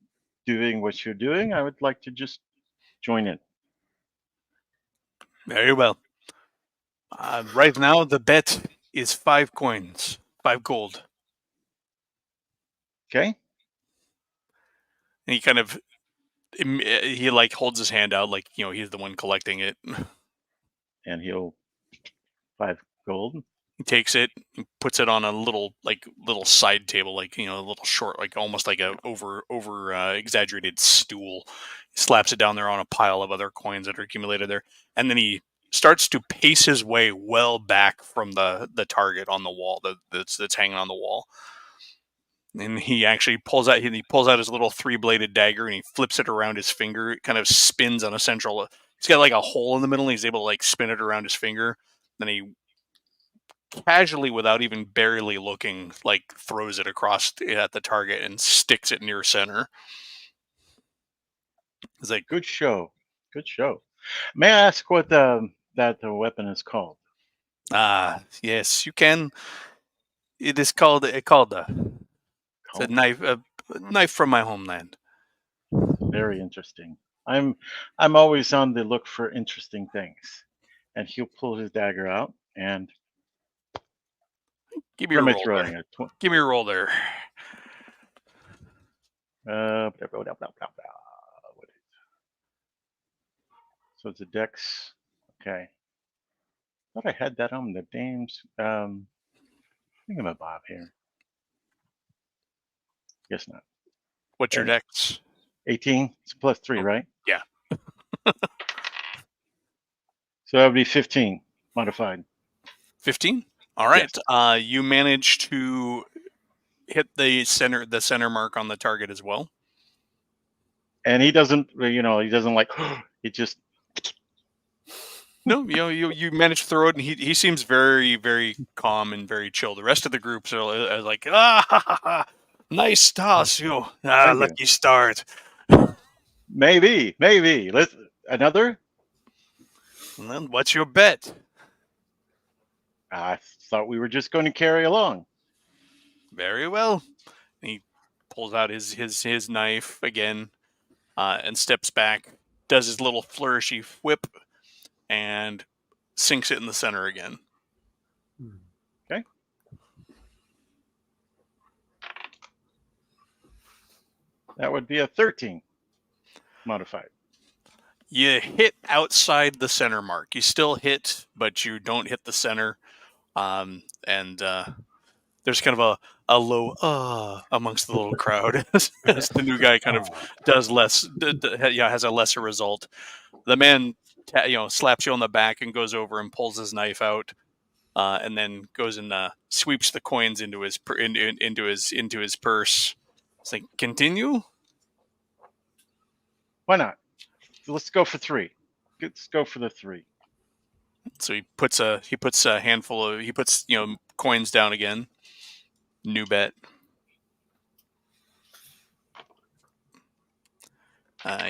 Speaker 3: doing what you're doing, I would like to just join in.
Speaker 1: Very well. Right now, the bet is 5 coins, 5 gold.
Speaker 3: Okay.
Speaker 1: And he kind of, he like holds his hand out like, he's the one collecting it.
Speaker 3: And he'll 5 gold.
Speaker 1: He takes it, and puts it on a little side table, like, a little short, like almost like a over exaggerated stool. He slaps it down there on a pile of other coins that are accumulated there, and then he starts to pace his way well back from the target on the wall that's hanging on the wall. And he actually pulls out his little 3-bladed dagger and he flips it around his finger. It kind of spins on a central. It's got like a hole in the middle, and he's able to like spin it around his finger. Then he casually, without even barely looking, like throws it across at the target and sticks it near center. It's like,
Speaker 3: good show. May I ask what that weapon is called?
Speaker 1: Yes, you can. It is called a It's a knife from my homeland.
Speaker 3: Very interesting. I'm always on the look for interesting things. And he'll pull his dagger out and
Speaker 1: give me a roll there. Give me a roll there.
Speaker 3: So it's a dex. Okay. I thought I had that on the dames. Thingamabob here. Guess not.
Speaker 1: What's your dex?
Speaker 3: 18. It's plus 3, right?
Speaker 1: Yeah.
Speaker 3: So that would be 15 modified.
Speaker 1: 15. All right. You manage to hit the center mark on the target as well.
Speaker 3: And he doesn't, he doesn't like. He just.
Speaker 1: No, you manage to throw it, and he seems very, very calm and very chill. The rest of the groups are like, nice toss, lucky start.
Speaker 3: Maybe. Let's another.
Speaker 1: And then what's your bet?
Speaker 3: I thought we were just going to carry along.
Speaker 1: Very well. And he pulls out his knife again, and steps back, does his little flourishy whip, and sinks it in the center again.
Speaker 3: Okay. That would be a 13 modified.
Speaker 1: You hit outside the center mark. You still hit, but you don't hit the center. And there's kind of a low amongst the little crowd as the new guy kind of does less, has a lesser result. The man, slaps you on the back and goes over and pulls his knife out, and then goes and sweeps the coins into his purse. It's like, continue.
Speaker 3: Why not? Let's go for 3. Let's go for the 3.
Speaker 1: So he puts a handful of coins down again. New bet.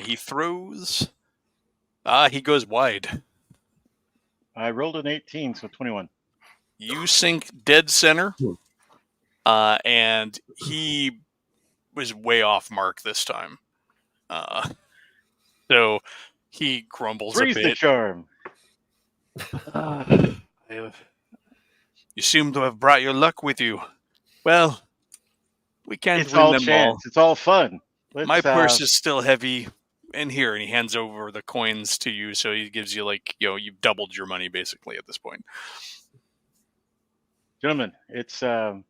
Speaker 1: He throws. He goes wide.
Speaker 3: I rolled an 18, so 21.
Speaker 1: You sink dead center, and he was way off mark this time. So he grumbles a bit.
Speaker 3: The charm.
Speaker 1: You seem to have brought your luck with you. Well, we can't
Speaker 3: It's
Speaker 1: win
Speaker 3: all
Speaker 1: them
Speaker 3: chance.
Speaker 1: all.
Speaker 3: It's all fun.
Speaker 1: My purse is still heavy. And here, and he hands over the coins to you, so he gives you you've doubled your money basically at this point.
Speaker 3: Gentlemen, it's time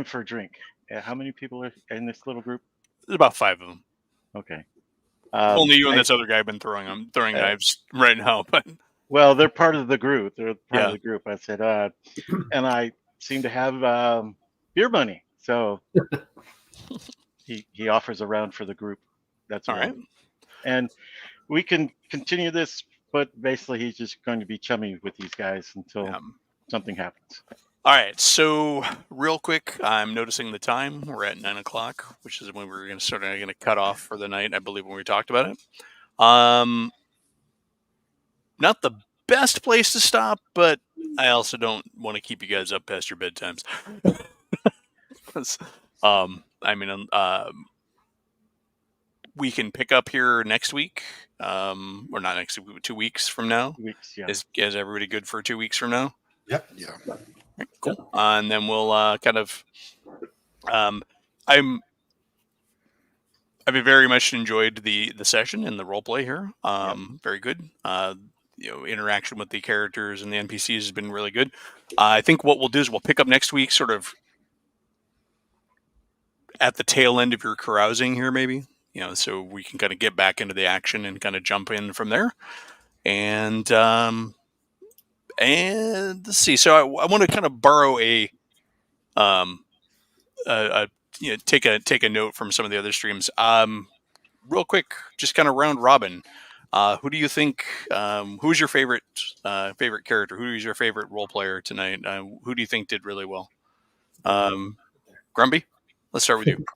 Speaker 3: for a drink. How many people are in this little group?
Speaker 1: There's about 5 of them.
Speaker 3: Okay.
Speaker 1: Only you and this other guy have been throwing knives right now, but
Speaker 3: they're part of the group. They're part of the group. I said, and I seem to have beer money, so he offers a round for the group. That's
Speaker 1: all right.
Speaker 3: And we can continue this, but basically he's just going to be chummy with these guys until something happens.
Speaker 1: All right. So real quick, I'm noticing the time. We're at 9:00, which is when we're going to cut off for the night, I believe, when we talked about it. Not the best place to stop, but I also don't want to keep you guys up past your bedtimes. We can pick up here next week, or not next week, 2 weeks from now.
Speaker 3: 2 weeks, yeah.
Speaker 1: Is everybody good for 2 weeks from now?
Speaker 2: Yep.
Speaker 4: Yeah.
Speaker 1: Right, cool. And then we'll I've very much enjoyed the session and the role play here. Very good. Interaction with the characters and the NPCs has been really good. I think what we'll do is we'll pick up next week, sort of at the tail end of your carousing here, maybe. So we can kind of get back into the action and kind of jump in from there. And let's see. So I want to kind of borrow take a note from some of the other streams. Real quick, just kind of round robin. Who do you think? Who's your favorite character? Who is your favorite role player tonight? Who do you think did really well? Grumpy, let's start with you.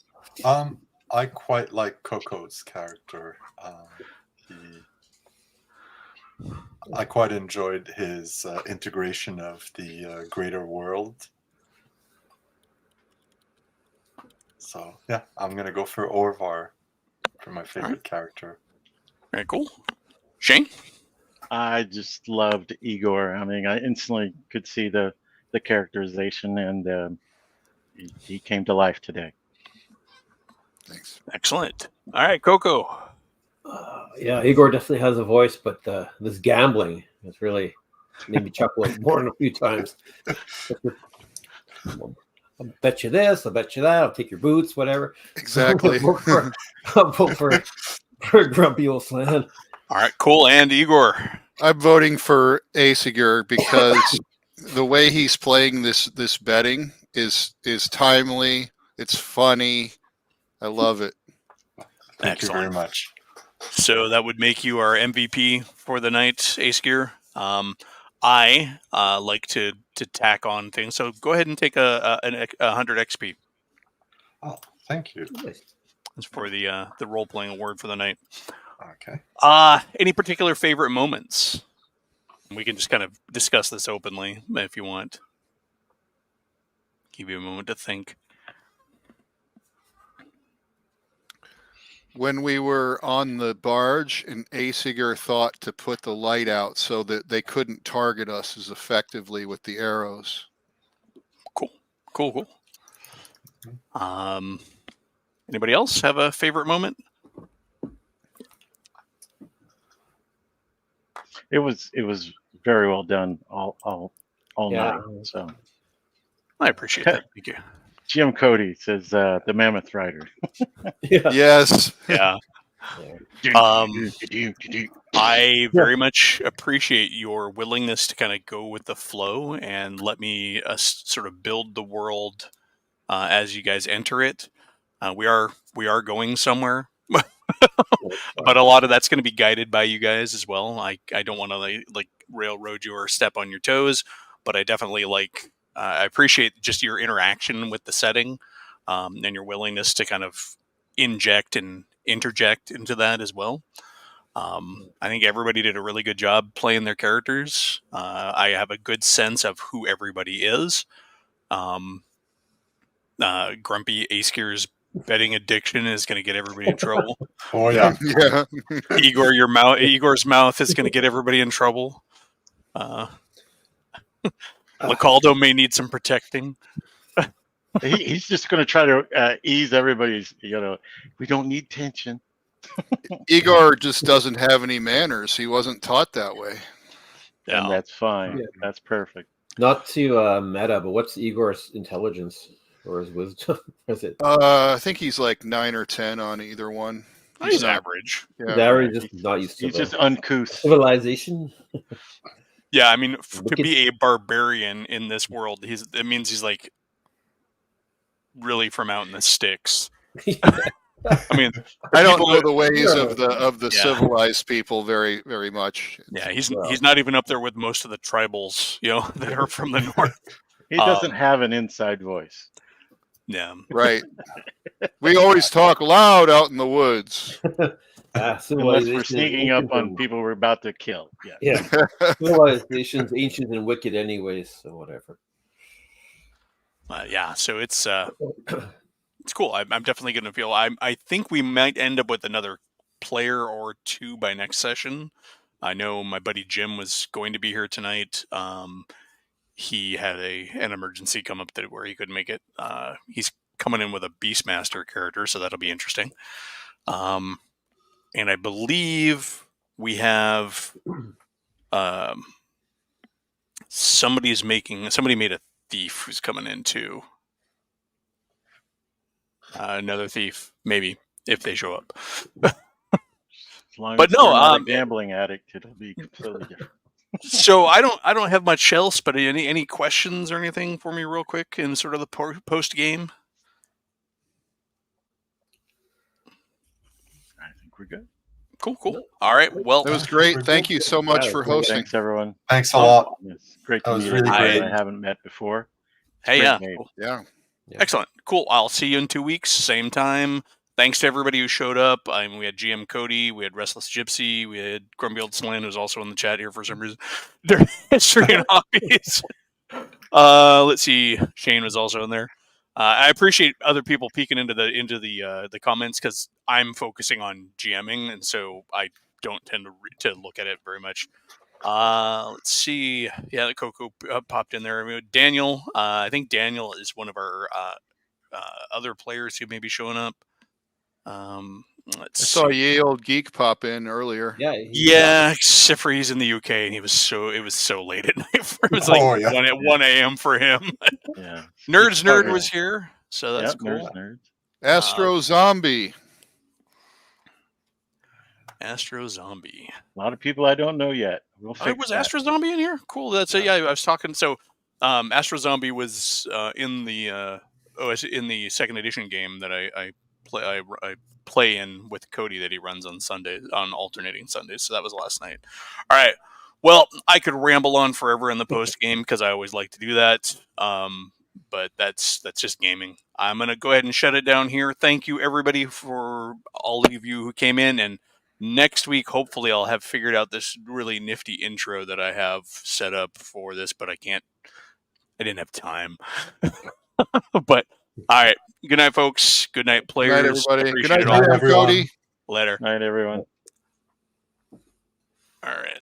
Speaker 2: I quite like Coco's character. I quite enjoyed his integration of the greater world. So yeah, I'm gonna go for Orvar for my favorite character.
Speaker 1: Very cool. Shane?
Speaker 3: I just loved Igor. I mean, I instantly could see the characterization, and he came to life today.
Speaker 4: Thanks.
Speaker 1: Excellent. All right, Coco.
Speaker 5: Igor definitely has a voice, but this gambling has really made me chuckle more than a few times. I'll bet you this, I'll bet you that, I'll take your boots, whatever.
Speaker 4: Exactly.
Speaker 5: I'll vote for Grumpy Old Slan.
Speaker 1: All right, cool. And Igor.
Speaker 4: I'm voting for Aesigur because the way he's playing this betting is timely. It's funny. I love it.
Speaker 2: Thank you very
Speaker 1: Excellent.
Speaker 2: much.
Speaker 1: So that would make you our MVP for the night, Aesgear. I like to tack on things, so go ahead and take a 100 XP.
Speaker 2: Oh, thank you.
Speaker 5: Nice.
Speaker 1: That's for the role playing award for the night.
Speaker 2: Okay.
Speaker 1: Any particular favorite moments? We can just kind of discuss this openly if you want. Give you a moment to think.
Speaker 4: When we were on the barge and Aesigur thought to put the light out so that they couldn't target us as effectively with the arrows.
Speaker 1: Cool. Anybody else have a favorite moment?
Speaker 3: It was very well done all
Speaker 5: Yeah.
Speaker 3: night. So
Speaker 1: I appreciate that. Thank you.
Speaker 3: Jim Cody says the Mammoth Rider.
Speaker 5: Yeah.
Speaker 4: Yes.
Speaker 1: Yeah. I very much appreciate your willingness to kind of go with the flow and let me sort of build the world as you guys enter it. We are going somewhere, but a lot of that's going to be guided by you guys as well. I don't want to like railroad you or step on your toes, but I definitely I appreciate just your interaction with the setting and your willingness to kind of inject and interject into that as well. I think everybody did a really good job playing their characters. I have a good sense of who everybody is. Grumpy Aesgear's betting addiction is going to get everybody in trouble.
Speaker 2: Oh yeah.
Speaker 4: Yeah.
Speaker 1: Igor's mouth is going to get everybody in trouble. Lacaldo may need some protecting.
Speaker 3: He's just going to try to ease everybody's. We don't need tension.
Speaker 4: Igor just doesn't have any manners. He wasn't taught that way.
Speaker 3: And that's fine.
Speaker 5: Yeah.
Speaker 3: That's perfect.
Speaker 5: Not to meta, but what's Igor's intelligence or his wisdom? Is it?
Speaker 4: I think he's like 9 or 10 on either one.
Speaker 1: He's average.
Speaker 4: Yeah.
Speaker 5: That just not used to
Speaker 3: He's
Speaker 5: the
Speaker 3: just uncouth.
Speaker 5: civilization.
Speaker 1: Yeah, I mean, to be a barbarian in this world, it means he's like really from out in the sticks. I mean,
Speaker 4: I don't know the ways
Speaker 5: Yeah.
Speaker 4: of the
Speaker 1: Yeah.
Speaker 4: civilized people very, very much.
Speaker 1: yeah, he's not even up there with most of the tribals, that are from the north.
Speaker 3: He doesn't have an inside voice.
Speaker 1: Yeah,
Speaker 4: Right. We always talk loud out in the woods.
Speaker 3: Unless we're sneaking up on people we're about to kill. Yeah.
Speaker 5: Civilization's ancient and wicked anyways, so whatever.
Speaker 1: yeah. So it's cool. I'm definitely going to feel. I think we might end up with another player or two by next session. I know my buddy Jim was going to be here tonight. He had an emergency come up where he couldn't make it. He's coming in with a Beastmaster character, so that'll be interesting. And I believe we have somebody made a thief who's coming in too. Another thief, maybe, if they show up.
Speaker 3: As long
Speaker 1: But
Speaker 3: as
Speaker 1: no,
Speaker 3: they're not a gambling addict, it'll be completely different.
Speaker 1: So I don't have much else, but any questions or anything for me real quick in sort of the post game?
Speaker 3: I think we're good.
Speaker 1: Cool. All right. Well,
Speaker 4: That was great. Thank you so much for hosting.
Speaker 3: Thanks, everyone.
Speaker 2: Thanks a lot.
Speaker 3: It's great
Speaker 2: That
Speaker 3: to
Speaker 2: was
Speaker 3: meet
Speaker 2: really
Speaker 3: everybody
Speaker 2: great.
Speaker 3: I haven't met before.
Speaker 1: hey,
Speaker 3: Great
Speaker 1: yeah.
Speaker 3: game.
Speaker 4: Yeah.
Speaker 1: Excellent. Cool. I'll see you in 2 weeks, same time. Thanks to everybody who showed up. We had GM Cody, we had Restless Gypsy, we had Grumpy Old Slan, who's also in the chat here for some reason. Their history and hobbies. Let's see. Shane was also in there. I appreciate other people peeking into the comments because I'm focusing on GMing, and so I don't tend to look at it very much. Let's see. Yeah, the Coco popped in there. Daniel. I think Daniel is one of our other players who may be showing up. Let's
Speaker 4: I saw
Speaker 1: see.
Speaker 4: Ye Old Geek pop in earlier.
Speaker 1: Yeah, except for he's in the UK and it was so late at night for him. It was like 1 a.m. for him.
Speaker 3: Yeah.
Speaker 1: Nerd was here, so that's cool.
Speaker 3: Nerds.
Speaker 4: Astro Zombie.
Speaker 1: Astro Zombie.
Speaker 3: A lot of people I don't know yet. We'll fix
Speaker 1: Was
Speaker 3: that.
Speaker 1: Astro Zombie in here? Cool. That's
Speaker 3: Yeah.
Speaker 1: I was talking. So, Astro Zombie was in the in the second edition game that I play in with Cody that he runs on Sundays, on alternating Sundays. So that was last night. All right. Well, I could ramble on forever in the post game because I always like to do that. But that's just gaming. I'm gonna go ahead and shut it down here. Thank you everybody for all of you who came in, and next week hopefully I'll have figured out this really nifty intro that I have set up for this, but I didn't have time. But all right, good night folks, good night players.
Speaker 4: Good night, everybody. Good
Speaker 1: Appreciate
Speaker 4: night,
Speaker 1: it all.
Speaker 2: everyone.
Speaker 4: Cody.
Speaker 1: Later.
Speaker 3: Night, everyone.
Speaker 1: All right.